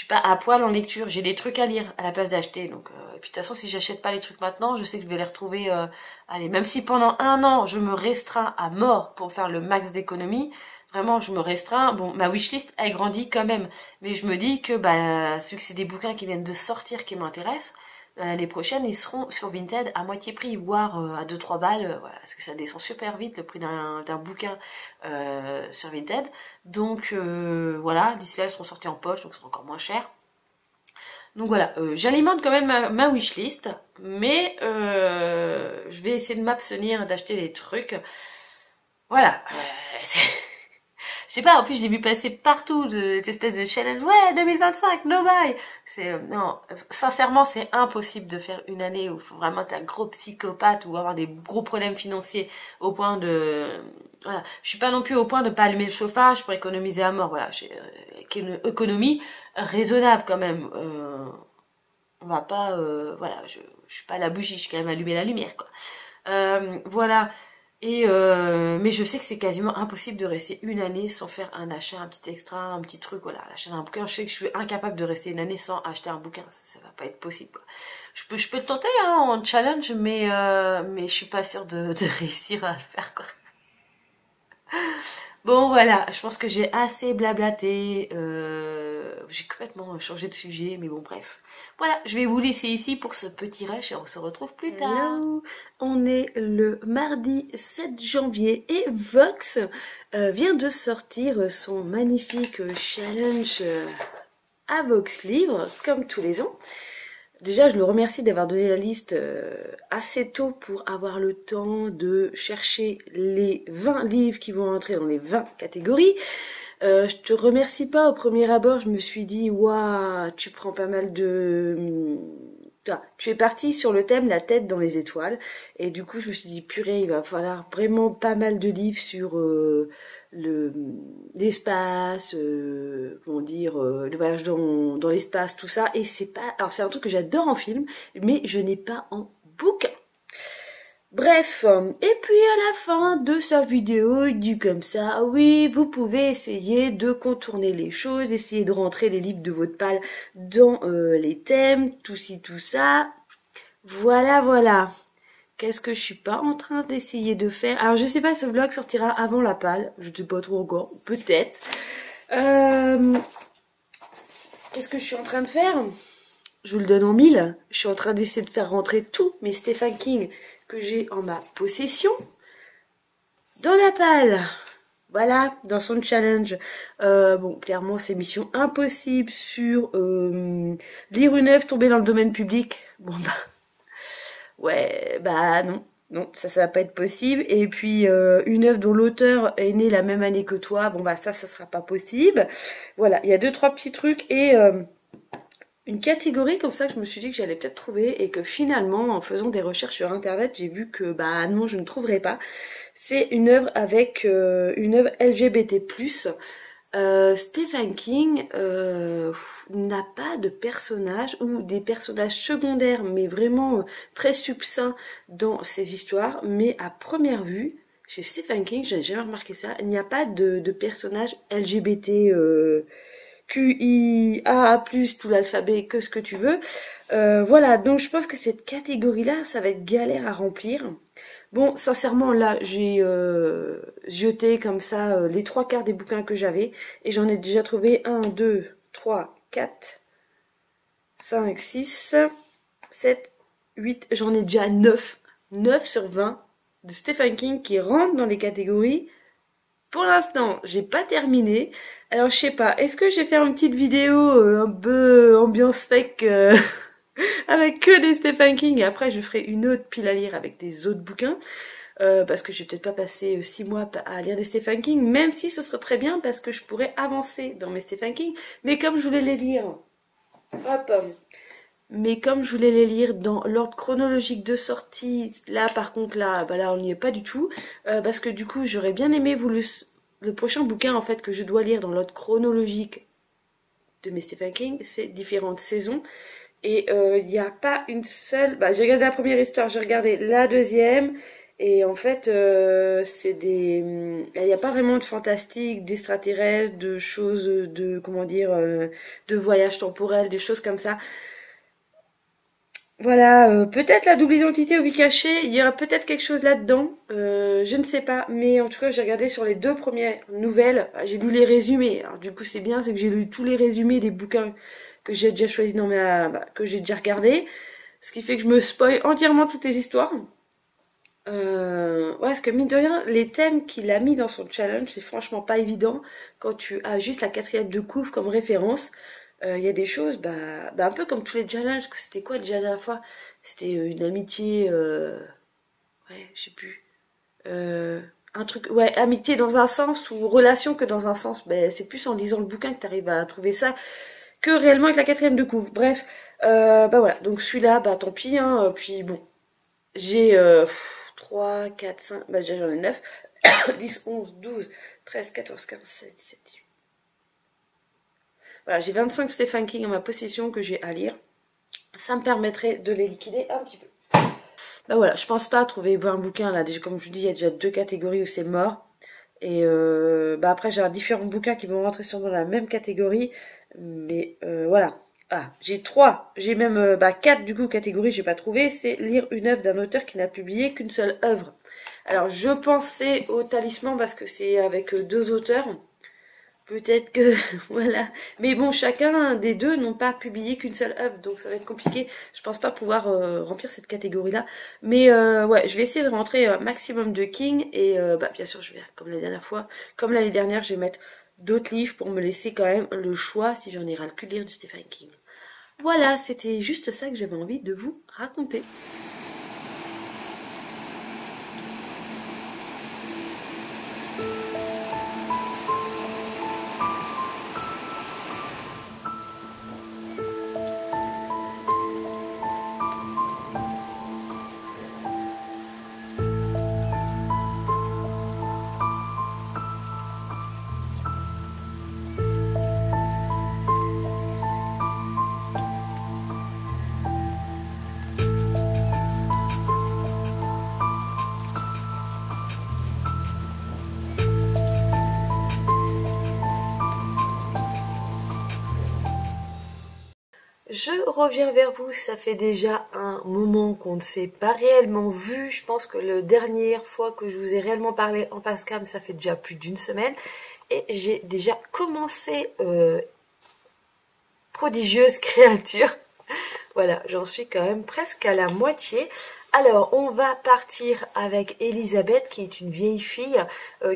à poil en lecture. J'ai des trucs à lire à la place d'acheter. Donc, et puis de toute façon, si j'achète pas les trucs maintenant, je sais que je vais les retrouver. Allez, même si pendant 1 an, je me restreins à mort pour faire le max d'économie. Vraiment, je me restreins. Bon, ma wishlist, elle grandit quand même. Mais je me dis que, vu que c'est des bouquins qui viennent de sortir qui m'intéressent, l'année prochaine, ils seront sur Vinted à moitié prix, voire à 2-3 balles. Voilà, parce que ça descend super vite, le prix d'un bouquin sur Vinted. Donc, voilà, d'ici là, ils seront sortis en poche, donc ce sera encore moins cher. Donc voilà, j'alimente quand même ma wishlist, mais je vais essayer de m'abstenir d'acheter des trucs. Voilà, je sais pas, en plus j'ai vu passer partout cette espèce de challenge, ouais, 2025, no buy. Non, sincèrement, c'est impossible de faire une année où il faut vraiment être un gros psychopathe ou avoir des gros problèmes financiers au point de... Voilà, je suis pas non plus au point de pas allumer le chauffage pour économiser à mort, voilà, j'ai une économie raisonnable quand même. On va pas, voilà, je suis pas à la bougie, je suis quand même allumée la lumière, quoi. Voilà. Et mais je sais que c'est quasiment impossible de rester une année sans faire un achat, un petit extra, un petit truc, voilà, l'achat d'un bouquin. Je sais que je suis incapable de rester une année sans acheter un bouquin, ça va pas être possible, quoi. Je peux te tenter hein, en challenge, mais je suis pas sûre de réussir à le faire, quoi. Bon voilà, je pense que j'ai assez blablaté, j'ai complètement changé de sujet, mais bon bref. Voilà, je vais vous laisser ici pour ce petit rush et on se retrouve plus tard. Hello, on est le mardi 7 janvier et Vox vient de sortir son magnifique challenge à Vox Livre, comme tous les ans. Déjà, je le remercie d'avoir donné la liste assez tôt pour avoir le temps de chercher les 20 livres qui vont entrer dans les 20 catégories. Je te remercie pas au premier abord, je me suis dit, waouh, tu prends pas mal de... tu es parti sur le thème la tête dans les étoiles et du coup je me suis dit purée il va falloir vraiment pas mal de livres sur l'espace, comment dire, le voyage dans l'espace, tout ça. Et c'est pas, alors c'est un truc que j'adore en film, mais je n'ai pas en bouquin. Bref, et puis à la fin de sa vidéo, il dit comme ça, oui, vous pouvez essayer de contourner les choses, essayer de rentrer les livres de votre palle dans les thèmes, tout ci, tout ça. Voilà, voilà. Qu'est-ce que je suis pas en train d'essayer de faire? Alors je sais pas, ce vlog sortira avant la palle, je sais pas trop encore, peut-être. Qu'est-ce que je suis en train de faire? Je vous le donne en mille. Je suis en train d'essayer de faire rentrer tous mes Stephen King que j'ai en ma possession dans la palle. Voilà, dans son challenge. Bon, clairement, c'est mission impossible sur lire une œuvre tombée dans le domaine public. Bon, bah, ouais, bah non. Non, ça va pas être possible. Et puis, une œuvre dont l'auteur est né la même année que toi, bon, bah ça sera pas possible. Voilà, il y a 2-3 petits trucs et... une catégorie comme ça que je me suis dit que j'allais peut-être trouver et que finalement en faisant des recherches sur internet j'ai vu que bah non je ne trouverai pas. C'est une œuvre avec une œuvre LGBT+. Stephen King n'a pas de personnages ou des personnages secondaires mais vraiment très succincts dans ses histoires, mais à première vue chez Stephen King, j'avais jamais remarqué ça, il n'y a pas de personnages LGBT QIA+, tout l'alphabet, que ce que tu veux. Voilà, donc je pense que cette catégorie-là, ça va être galère à remplir. Bon, sincèrement, là, j'ai jeté comme ça les 3/4 des bouquins que j'avais. Et j'en ai déjà trouvé 1, 2, 3, 4, 5, 6, 7, 8. J'en ai déjà 9. 9 sur 20 de Stephen King qui rentrent dans les catégories. Pour l'instant, j'ai pas terminé. Alors, je sais pas, est-ce que je vais faire une petite vidéo un peu ambiance fake avec que des Stephen King et après je ferai une autre pile à lire avec des autres bouquins parce que je vais peut-être pas passer 6 mois à lire des Stephen King, même si ce serait très bien parce que je pourrais avancer dans mes Stephen King. Mais comme je voulais les lire, hop, mais comme je voulais les lire dans l'ordre chronologique de sortie, là par contre là, bah là on n'y est pas du tout, parce que du coup j'aurais bien aimé vous le prochain bouquin en fait que je dois lire dans l'ordre chronologique de mes Stephen King, c'est différentes saisons. Et il n'y a pas une seule... Bah, j'ai regardé la première histoire, j'ai regardé la deuxième. Et en fait, c'est des... Il n'y a pas vraiment de fantastique, d'extraterrestres, de choses, de... Comment dire de voyages temporels, des choses comme ça. Voilà, peut-être la double identité au vie caché, il y aura peut-être quelque chose là-dedans, je ne sais pas, mais en tout cas j'ai regardé sur les 2 premières nouvelles, j'ai lu les résumés, alors du coup c'est bien, c'est que j'ai lu tous les résumés des bouquins que j'ai déjà choisis dans que j'ai déjà regardé, ce qui fait que je me spoil entièrement toutes les histoires. Ouais, parce que mine de rien, les thèmes qu'il a mis dans son challenge, c'est franchement pas évident quand tu as juste la 4e de couvre comme référence. Il y a des choses, un peu comme tous les challenges, que c'était quoi déjà la dernière fois? C'était une amitié, ouais, je sais plus. Un truc, ouais, amitié dans un sens ou relation que dans un sens. Ben, c'est plus en lisant le bouquin que tu arrives à trouver ça que réellement avec la 4e de couvre. Bref, bah voilà, donc celui-là, bah tant pis, hein, puis bon, j'ai 3, 4, 5, bah déjà j'en ai 9, 10, 11, 12, 13, 14, 15, 16, 17, 18. Voilà, j'ai 25 Stephen King en ma possession que j'ai à lire. ça me permettrait de les liquider un petit peu. Bah voilà, je pense pas trouver un bouquin là. Déjà, comme je vous dis, il y a déjà 2 catégories où c'est mort. Et bah après, j'ai différents bouquins qui vont rentrer sûrement dans la même catégorie. Mais voilà. Ah, j'ai 3, j'ai même 4 du coup catégories, j'ai pas trouvé. C'est lire une œuvre d'un auteur qui n'a publié qu'une seule œuvre. Alors, je pensais au Talisman parce que c'est avec 2 auteurs. Peut-être que, voilà. Mais bon, chacun des deux n'ont pas publié qu'une seule œuvre, donc ça va être compliqué. Je pense pas pouvoir remplir cette catégorie-là. Mais ouais, je vais essayer de rentrer un maximum de King. Et bien sûr, je vais, comme la dernière fois, comme l'année dernière, je vais mettre d'autres livres pour me laisser quand même le choix si j'en ai ras le cul de lire du Stephen King. Voilà, c'était juste ça que j'avais envie de vous raconter. Je reviens vers vous, ça fait déjà un moment qu'on ne s'est pas réellement vu. Je pense que la dernière fois que je vous ai réellement parlé en face cam, ça fait déjà plus d'une semaine. Et j'ai déjà commencé prodigieuse créature. Voilà, j'en suis quand même presque à la moitié. Alors, on va partir avec Elisabeth, qui est une vieille fille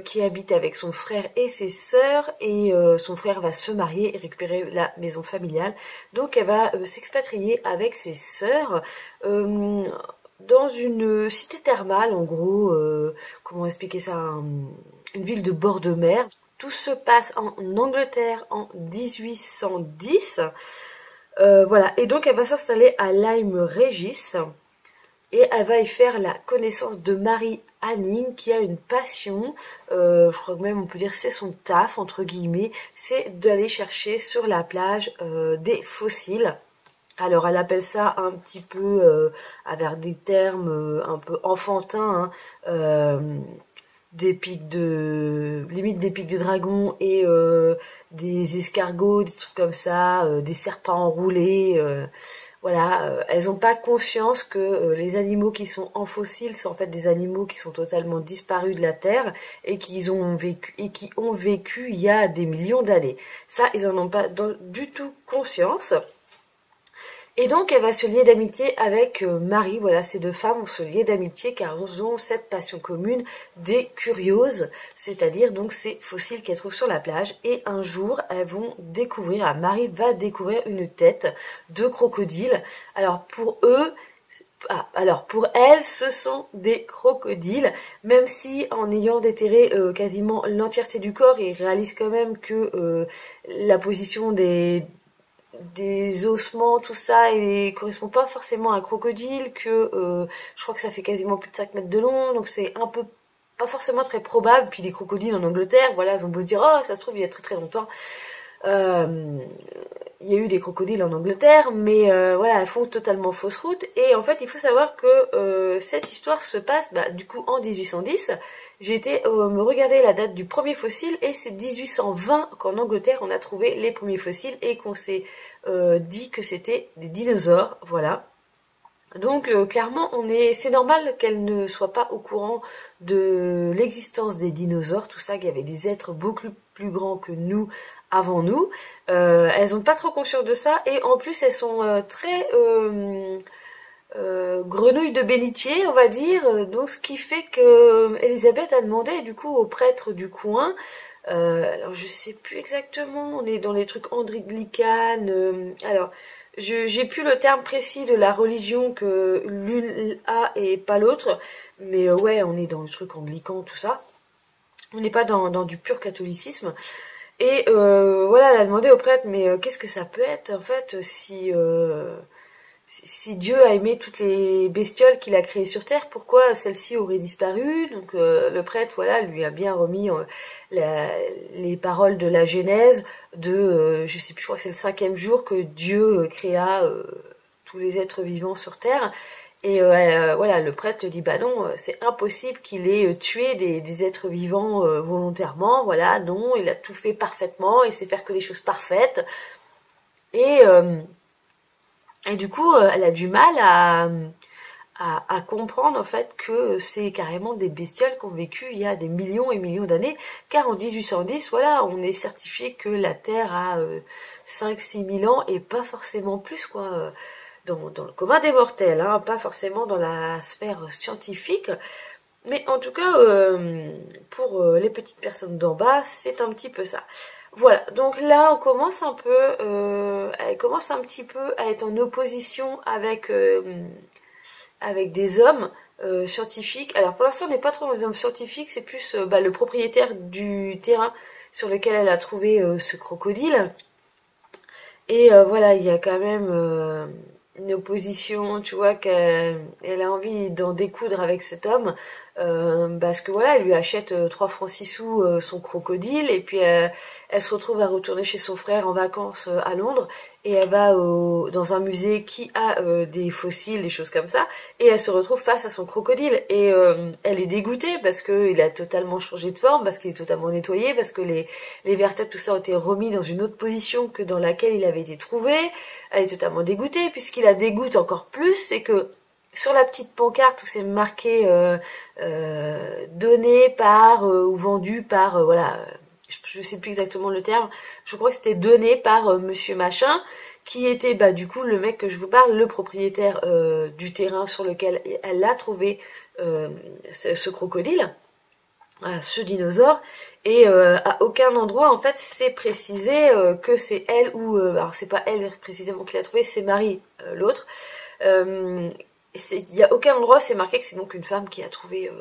qui habite avec son frère et ses sœurs. Et son frère va se marier et récupérer la maison familiale. Donc, elle va s'expatrier avec ses sœurs dans une cité thermale, en gros. Comment expliquer ça, une ville de bord de mer. Tout se passe en Angleterre en 1810. Voilà, et donc elle va s'installer à Lyme Regis et elle va y faire la connaissance de Mary Anning qui a une passion, je crois que même on peut dire c'est son taf entre guillemets, c'est d'aller chercher sur la plage des fossiles. Alors elle appelle ça un petit peu avec des termes un peu enfantins, hein, des pics de limite des pics de dragon et des escargots, des trucs comme ça, des serpents enroulés, voilà, elles n'ont pas conscience que les animaux qui sont en fossiles sont en fait des animaux qui sont totalement disparus de la terre et qui ont vécu il y a des millions d'années. Ça, ils en ont pas du tout conscience. Et donc, elle va se lier d'amitié avec Marie. Voilà, ces deux femmes vont se lier d'amitié car elles ont cette passion commune des curioses, c'est-à-dire donc ces fossiles qu'elles trouvent sur la plage. Et un jour, elles vont découvrir, Marie va découvrir une tête de crocodile. Alors, pour elles, ce sont des crocodiles, même si en ayant déterré quasiment l'entièreté du corps, ils réalisent quand même que la position des ossements, tout ça, et correspond pas forcément à un crocodile, que je crois que ça fait quasiment plus de 5 mètres de long, donc c'est un peu pas forcément très probable. Puis des crocodiles en Angleterre, voilà, ils ont beau se dire oh ça se trouve il y a très très longtemps il y a eu des crocodiles en Angleterre, mais voilà, elles font totalement fausse route. Et en fait, il faut savoir que cette histoire se passe du coup en 1810. J'ai été me regarder la date du premier fossile et c'est 1820 qu'en Angleterre on a trouvé les premiers fossiles et qu'on s'est dit que c'était des dinosaures, voilà. Donc clairement, c'est normal qu'elle ne soit pas au courant de l'existence des dinosaures, tout ça, qu'il y avait des êtres beaucoup plus grands que nous avant nous. Elles n'ont pas trop conscience de ça et en plus elles sont très grenouilles de bénitier, on va dire. Donc ce qui fait que Elisabeth a demandé du coup au prêtre du coin. Alors je sais plus exactement, on est dans les trucs anglicanes. Alors j'ai plus le terme précis de la religion que l'une a et pas l'autre, mais ouais, on est dans le truc anglican, tout ça. On n'est pas dans du pur catholicisme. Et voilà, elle a demandé au prêtre, mais qu'est-ce que ça peut être en fait si Dieu a aimé toutes les bestioles qu'il a créées sur Terre, pourquoi celle-ci aurait disparu? Donc le prêtre, voilà, lui a bien remis les paroles de la Genèse, je sais plus, je crois que c'est le 5e jour que Dieu créa tous les êtres vivants sur Terre. Et voilà, le prêtre dit bah non, c'est impossible qu'il ait tué des êtres vivants volontairement. Voilà, non, il a tout fait parfaitement, il sait faire que des choses parfaites. Et du coup, elle a du mal à comprendre en fait que c'est carrément des bestioles qui ont vécu il y a des millions et millions d'années, car en 1810, voilà, on est certifié que la Terre a 5-6 000 ans et pas forcément plus, quoi, dans le commun des mortels, hein, pas forcément dans la sphère scientifique, mais en tout cas, pour les petites personnes d'en bas, c'est un petit peu ça. Voilà, donc là on commence un peu, elle commence un petit peu à être en opposition avec des hommes scientifiques. Alors pour l'instant on n'est pas trop dans les hommes scientifiques, c'est plus le propriétaire du terrain sur lequel elle a trouvé ce crocodile. Et voilà, il y a quand même une opposition, tu vois, qu'elle a envie d'en découdre avec cet homme, parce que voilà, elle lui achète 3 francs 6 sous son crocodile, et puis elle se retrouve à retourner chez son frère en vacances à Londres, et elle va dans un musée qui a des fossiles, des choses comme ça, et elle se retrouve face à son crocodile, et elle est dégoûtée parce que il a totalement changé de forme, parce qu'il est totalement nettoyé, parce que les vertèbres, tout ça, ont été remis dans une autre position que dans laquelle il avait été trouvé. Elle est totalement dégoûtée, puisqu'il la dégoûte encore plus, c'est que sur la petite pancarte où c'est marqué donné par ou vendu par, voilà, je sais plus exactement le terme, je crois que c'était donné par monsieur machin, qui était du coup le mec que je vous parle, le propriétaire du terrain sur lequel elle a trouvé ce crocodile, ce dinosaure, et à aucun endroit en fait c'est précisé que c'est elle ou alors c'est pas elle précisément qui l'a trouvé, c'est Marie, l'autre. Il y a aucun endroit c'est marqué que c'est donc une femme qui a trouvé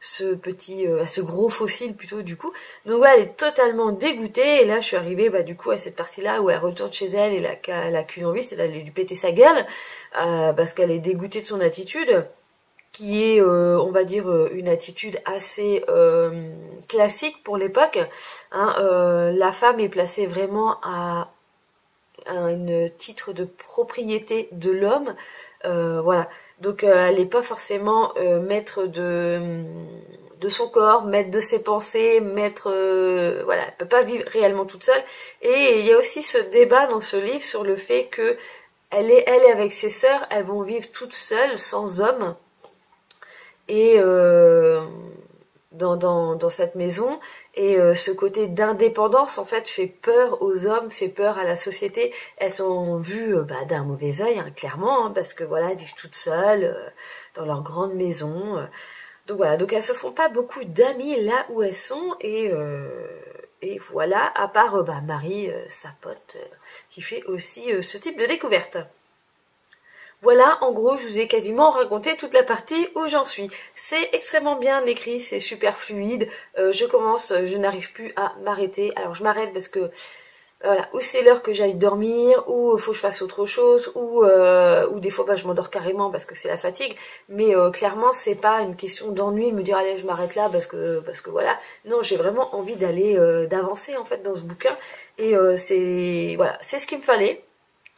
ce gros fossile plutôt du coup. Donc ouais, elle est totalement dégoûtée, et là je suis arrivée du coup à cette partie là où elle retourne chez elle, et elle a qu'une envie, c'est d'aller lui péter sa gueule, parce qu'elle est dégoûtée de son attitude, qui est, on va dire, une attitude assez classique pour l'époque. Hein, la femme est placée vraiment à un titre de propriété de l'homme. Voilà. Donc elle n'est pas forcément maître de son corps, maître de ses pensées, maître... voilà, elle peut pas vivre réellement toute seule. Et il y a aussi ce débat dans ce livre sur le fait que elle et avec ses sœurs, elles vont vivre toutes seules, sans homme. Et dans cette maison, et ce côté d'indépendance en fait fait peur aux hommes, fait peur à la société. Elles sont vues d'un mauvais œil, hein, clairement, hein, parce que voilà, elles vivent toutes seules dans leur grande maison. Donc voilà, donc elles se font pas beaucoup d'amis là où elles sont, et voilà, à part Marie, sa pote, qui fait aussi ce type de découverte. Voilà, en gros, je vous ai quasiment raconté toute la partie où j'en suis. C'est extrêmement bien écrit, c'est super fluide. Je commence, je n'arrive plus à m'arrêter. Alors, je m'arrête parce que, voilà, ou c'est l'heure que j'aille dormir, ou il faut que je fasse autre chose, ou des fois, je m'endors carrément parce que c'est la fatigue. Mais clairement, c'est pas une question d'ennui de me dire, allez, je m'arrête là parce que voilà. Non, j'ai vraiment envie d'aller, d'avancer, en fait, dans ce bouquin. Et voilà, c'est ce qu'il me fallait.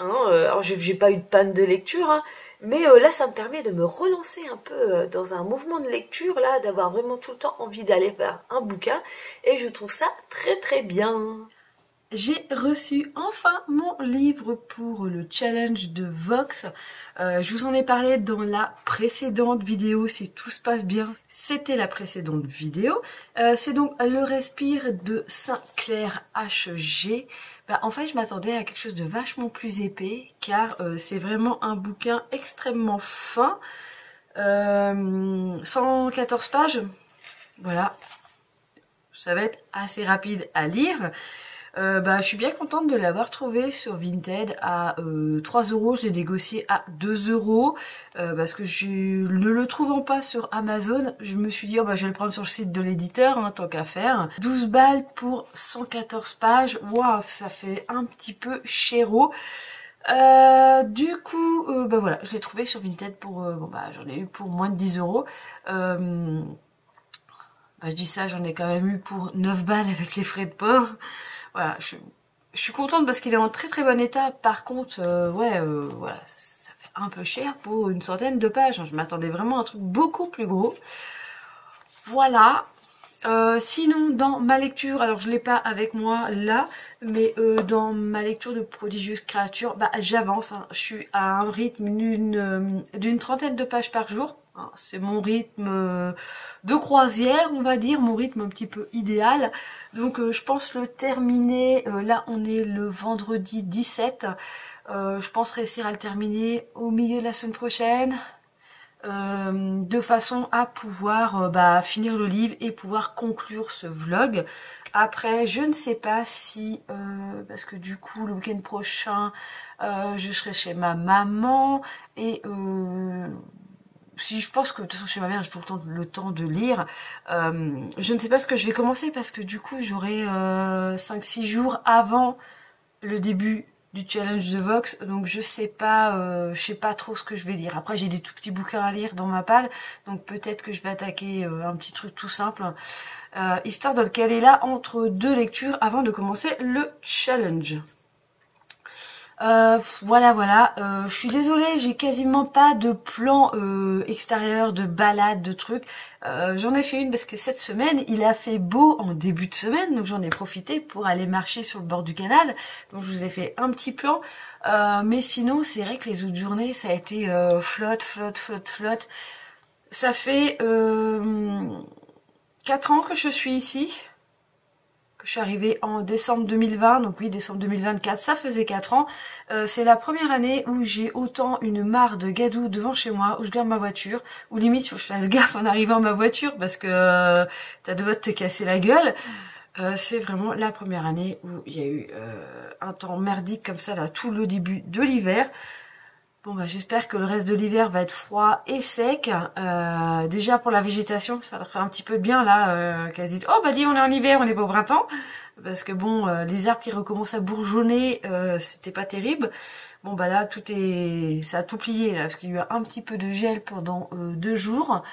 Hein, alors j'ai pas eu de panne de lecture, hein, mais là ça me permet de me relancer un peu dans un mouvement de lecture, là, d'avoir vraiment tout le temps envie d'aller vers un bouquin, et je trouve ça très très bien. J'ai reçu enfin mon livre pour le challenge de Vox. Je vous en ai parlé dans la précédente vidéo, si tout se passe bien. C'était la précédente vidéo. C'est donc Le Respire de Sinclair HG. En fait, je m'attendais à quelque chose de vachement plus épais, car c'est vraiment un bouquin extrêmement fin. 114 pages. Voilà. Ça va être assez rapide à lire. Je suis bien contente de l'avoir trouvé sur Vinted à 3 €. Je l'ai négocié à 2 € parce que je ne le trouvant pas sur Amazon, je me suis dit je vais le prendre sur le site de l'éditeur, hein, tant qu'à faire. 12 balles pour 114 pages, waouh, ça fait un petit peu chéro. Du coup, voilà, je l'ai trouvé sur Vinted pour, j'en ai eu pour moins de 10 €. Je dis ça, j'en ai quand même eu pour 9 balles avec les frais de port. Voilà, Je suis contente parce qu'il est en très très bon état. Par contre, ouais, voilà, ça fait un peu cher pour une centaine de pages. Je m'attendais vraiment à un truc beaucoup plus gros. Voilà. Sinon, dans ma lecture, alors je l'ai pas avec moi là, mais dans ma lecture de Prodigieuse créature, bah j'avance. Hein. Je suis à un rythme d'une trentaine de pages par jour. Hein. C'est mon rythme de croisière, on va dire, mon rythme un petit peu idéal. Donc je pense le terminer. Là, on est le vendredi 17. Je pense réussir à le terminer au milieu de la semaine prochaine. De façon à pouvoir finir le livre et pouvoir conclure ce vlog. Après, je ne sais pas si, parce que du coup, le week-end prochain, je serai chez ma maman et si je pense que de toute façon chez ma mère j'ai tout le temps de lire, je ne sais pas ce que je vais commencer parce que du coup j'aurai 5-6 jours avant le début du challenge de Vox, donc je sais pas trop ce que je vais lire. Après j'ai des tout petits bouquins à lire dans ma palle, donc peut-être que je vais attaquer un petit truc tout simple, histoire de le caler là entre deux lectures avant de commencer le challenge. Voilà, je suis désolée, j'ai quasiment pas de plan extérieur, de balade, de trucs. J'en ai fait une parce que cette semaine, il a fait beau en début de semaine, donc j'en ai profité pour aller marcher sur le bord du canal. Donc je vous ai fait un petit plan. Mais sinon, c'est vrai que les autres journées, ça a été flotte. Ça fait 4 ans que je suis ici. Je suis arrivée en décembre 2020, donc oui, décembre 2024, ça faisait 4 ans. C'est la première année où j'ai autant une mare de gadou devant chez moi, où je garde ma voiture, où limite, il faut que je fasse gaffe en arrivant à ma voiture, parce que t'as deux de te casser la gueule. C'est vraiment la première année où il y a eu un temps merdique comme ça, là, tout le début de l'hiver. Bon bah j'espère que le reste de l'hiver va être froid et sec. Déjà pour la végétation, ça leur ferait un petit peu de bien là, qu'elles se disent oh bah dis on est en hiver, on n'est pas au printemps. Parce que bon, les arbres qui recommencent à bourgeonner, c'était pas terrible. Bon bah là ça a tout plié là, parce qu'il y a eu un petit peu de gel pendant 2 jours.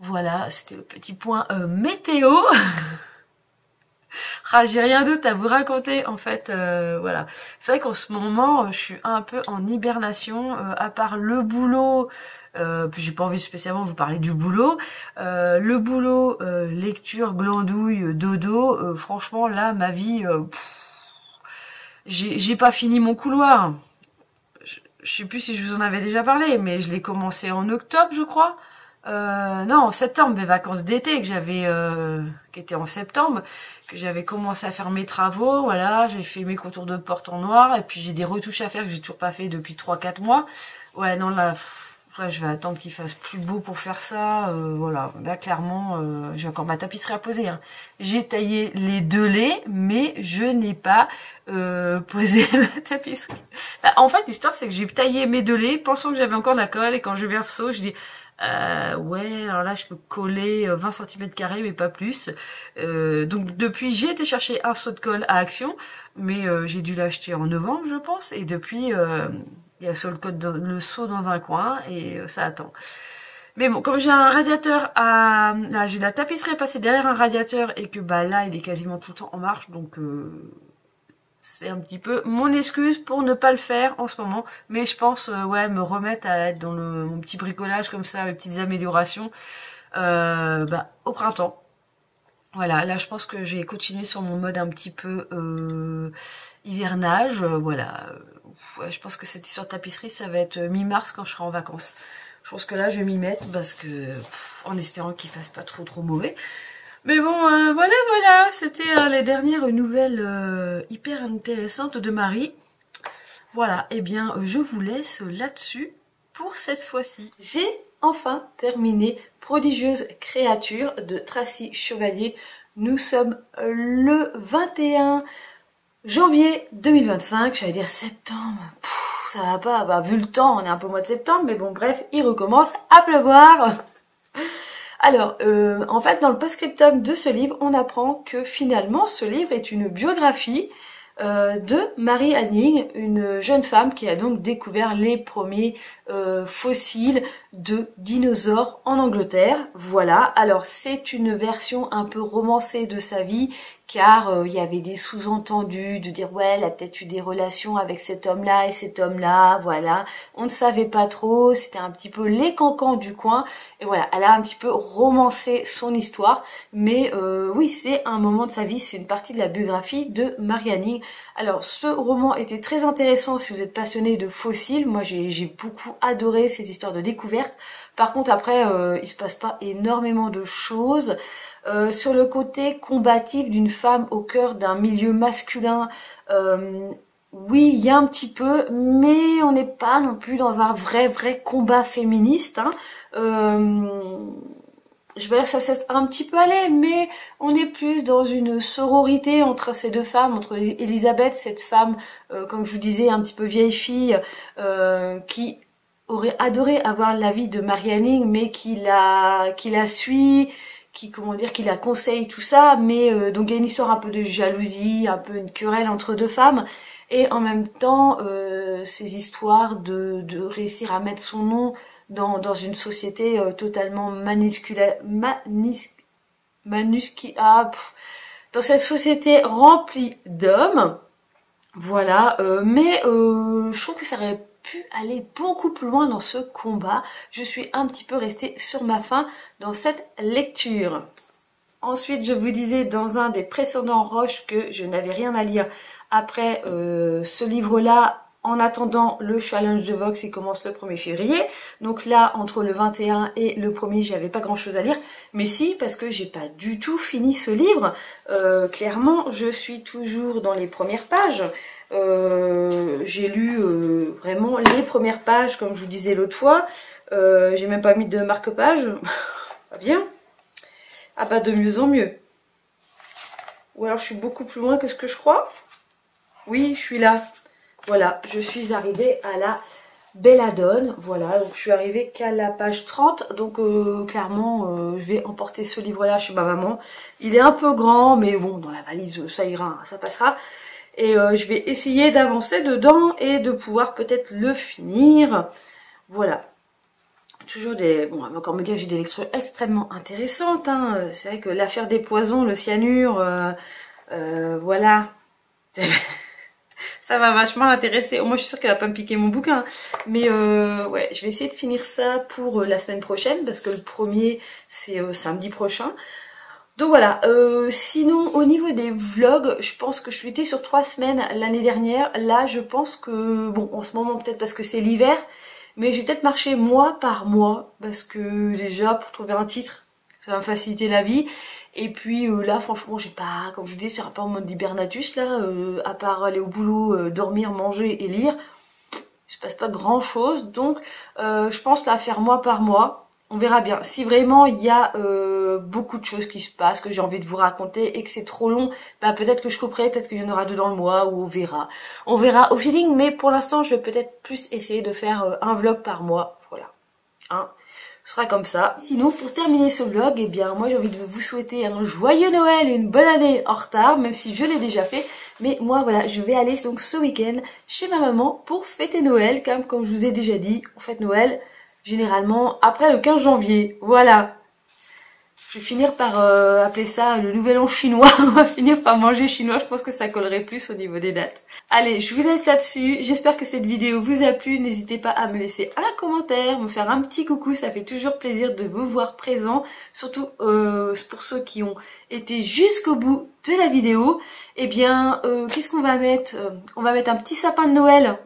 Voilà, c'était le petit point météo. Ah, j'ai rien d'autre à vous raconter en fait, voilà. C'est vrai qu'en ce moment, je suis un peu en hibernation, à part le boulot, puis j'ai pas envie spécialement de vous parler du boulot. Le boulot, lecture, glandouille, dodo, franchement là, ma vie, j'ai pas fini mon couloir. Je sais plus si je vous en avais déjà parlé, mais je l'ai commencé en octobre, je crois. Non, en septembre, mes vacances d'été que j'avais, qui étaient en septembre, que j'avais commencé à faire mes travaux, voilà, j'ai fait mes contours de porte en noir, et puis j'ai des retouches à faire que j'ai toujours pas fait depuis 3-4 mois. Ouais, non, là, je vais attendre qu'il fasse plus beau pour faire ça, voilà, là, clairement, j'ai encore ma tapisserie à poser, hein. J'ai taillé les 2 laits, mais je n'ai pas posé ma tapisserie. Bah, en fait, l'histoire, c'est que j'ai taillé mes 2 laits, pensant que j'avais encore la colle, et quand je verse ça, je dis... ouais, alors là je peux coller 20 cm², mais pas plus. Donc depuis j'ai été chercher un seau de colle à Action, mais j'ai dû l'acheter en novembre je pense, et depuis il y a le seau dans un coin et ça attend. Mais bon, comme j'ai un radiateur là, j'ai la tapisserie passée derrière un radiateur et que bah là il est quasiment tout le temps en marche, donc c'est un petit peu mon excuse pour ne pas le faire en ce moment. Mais je pense, ouais, me remettre à être dans mon petit bricolage comme ça, mes petites améliorations, au printemps. Voilà, là je pense que j'ai continué sur mon mode un petit peu hivernage. Voilà, ouais, je pense que cette histoire de tapisserie, ça va être mi-mars quand je serai en vacances. Je pense que là je vais m'y mettre parce que, en espérant qu'il fasse pas trop mauvais. Mais bon, voilà, c'était les dernières nouvelles hyper intéressantes de Marie. Voilà, et bien je vous laisse là-dessus pour cette fois-ci. J'ai enfin terminé Prodigieuse créature de Tracy Chevalier. Nous sommes le 21 janvier 2025, j'allais dire septembre, ça va pas, bah, vu le temps, on est un peu au mois de septembre, mais bon bref, il recommence à pleuvoir. Alors, en fait, dans le post-scriptum de ce livre, on apprend que finalement, ce livre est une biographie de Marie Anning, une jeune femme qui a donc découvert les premiers fossiles de dinosaures en Angleterre. Voilà, alors c'est une version un peu romancée de sa vie, car il y avait des sous-entendus de dire ouais, elle a peut-être eu des relations avec cet homme-là et cet homme-là, voilà. On ne savait pas trop, c'était un petit peu les cancans du coin, et voilà, elle a un petit peu romancé son histoire, mais oui, c'est un moment de sa vie, c'est une partie de la biographie de Mary Anning. Alors, ce roman était très intéressant si vous êtes passionné de fossiles, moi j'ai beaucoup adoré ces histoires de découverte. Par contre, après, il se passe pas énormément de choses. Sur le côté combatif d'une femme au cœur d'un milieu masculin, oui, il y a un petit peu, mais on n'est pas non plus dans un vrai combat féministe. Hein. Je vais dire ça s'est un petit peu allé, mais on est plus dans une sororité entre ces deux femmes, entre Elisabeth, cette femme, comme je vous disais, un petit peu vieille fille, qui aurait adoré avoir la vie de Mary Anning, mais qui la suit, qui la conseille, tout ça, mais donc il y a une histoire un peu de jalousie, un peu une querelle entre deux femmes, et en même temps ces histoires de réussir à mettre son nom dans une société totalement dans cette société remplie d'hommes, voilà, mais je trouve que ça aurait pu aller beaucoup plus loin dans ce combat. Je suis un petit peu restée sur ma faim dans cette lecture. Ensuite, je vous disais dans un des précédents rushs que je n'avais rien à lire après ce livre-là, en attendant le challenge de Vox, il commence le 1er février. Donc là, entre le 21 et le 1er, j'avais pas grand chose à lire. Mais si, parce que j'ai pas du tout fini ce livre. Clairement, je suis toujours dans les premières pages. J'ai lu vraiment les premières pages, comme je vous disais l'autre fois. J'ai même pas mis de marque-page. Pas bien. Ah bah de mieux en mieux. Ou alors je suis beaucoup plus loin que ce que je crois. Oui, je suis là. Voilà, je suis arrivée à la Belladone. Voilà, donc je suis arrivée qu'à la page 30. Donc clairement, je vais emporter ce livre-là chez ma maman. Il est un peu grand, mais bon, dans la valise, ça ira, hein, ça passera. Et je vais essayer d'avancer dedans et de pouvoir peut-être le finir. Voilà. Toujours des... Bon, on va encore me dire que j'ai des lectures extrêmement intéressantes. Hein. C'est vrai que l'affaire des poisons, le cyanure, voilà. Ça va vachement l'intéresser. Moi, je suis sûre qu'elle va pas me piquer mon bouquin. Mais ouais, je vais essayer de finir ça pour la semaine prochaine, parce que le premier, c'est samedi prochain. Donc voilà, sinon au niveau des vlogs, je pense que je suis été sur 3 semaines l'année dernière. Là, je pense que, bon, en ce moment peut-être parce que c'est l'hiver, mais je vais peut-être marcher mois par mois, parce que déjà pour trouver un titre, ça va me faciliter la vie. Et puis là, franchement, j'ai pas, comme je vous dis, c'est un peu en mode hibernatus là, à part aller au boulot, dormir, manger et lire, il se passe pas grand chose. Donc je pense là faire mois par mois. On verra bien. Si vraiment il y a beaucoup de choses qui se passent, que j'ai envie de vous raconter et que c'est trop long, bah peut-être que je couperai, peut-être qu'il y en aura 2 dans le mois, ou on verra. On verra au feeling, mais pour l'instant je vais peut-être plus essayer de faire un vlog par mois. Voilà. Hein, ce sera comme ça. Sinon, pour terminer ce vlog, eh bien moi j'ai envie de vous souhaiter un joyeux Noël et une bonne année en retard, même si je l'ai déjà fait. Mais moi voilà, je vais aller donc ce week-end chez ma maman pour fêter Noël, comme je vous ai déjà dit, on fête Noël généralement après le 15 janvier, voilà. Je vais finir par appeler ça le nouvel an chinois, on va finir par manger chinois, je pense que ça collerait plus au niveau des dates. Allez, je vous laisse là-dessus, j'espère que cette vidéo vous a plu, n'hésitez pas à me laisser un commentaire, me faire un petit coucou, ça fait toujours plaisir de vous voir présent, surtout pour ceux qui ont été jusqu'au bout de la vidéo. Eh bien, qu'est-ce qu'on va mettre? On va mettre un petit sapin de Noël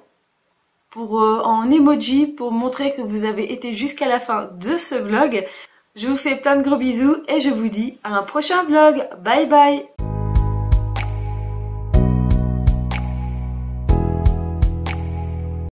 en emoji pour montrer que vous avez été jusqu'à la fin de ce vlog. Je vous fais plein de gros bisous et je vous dis à un prochain vlog. Bye bye!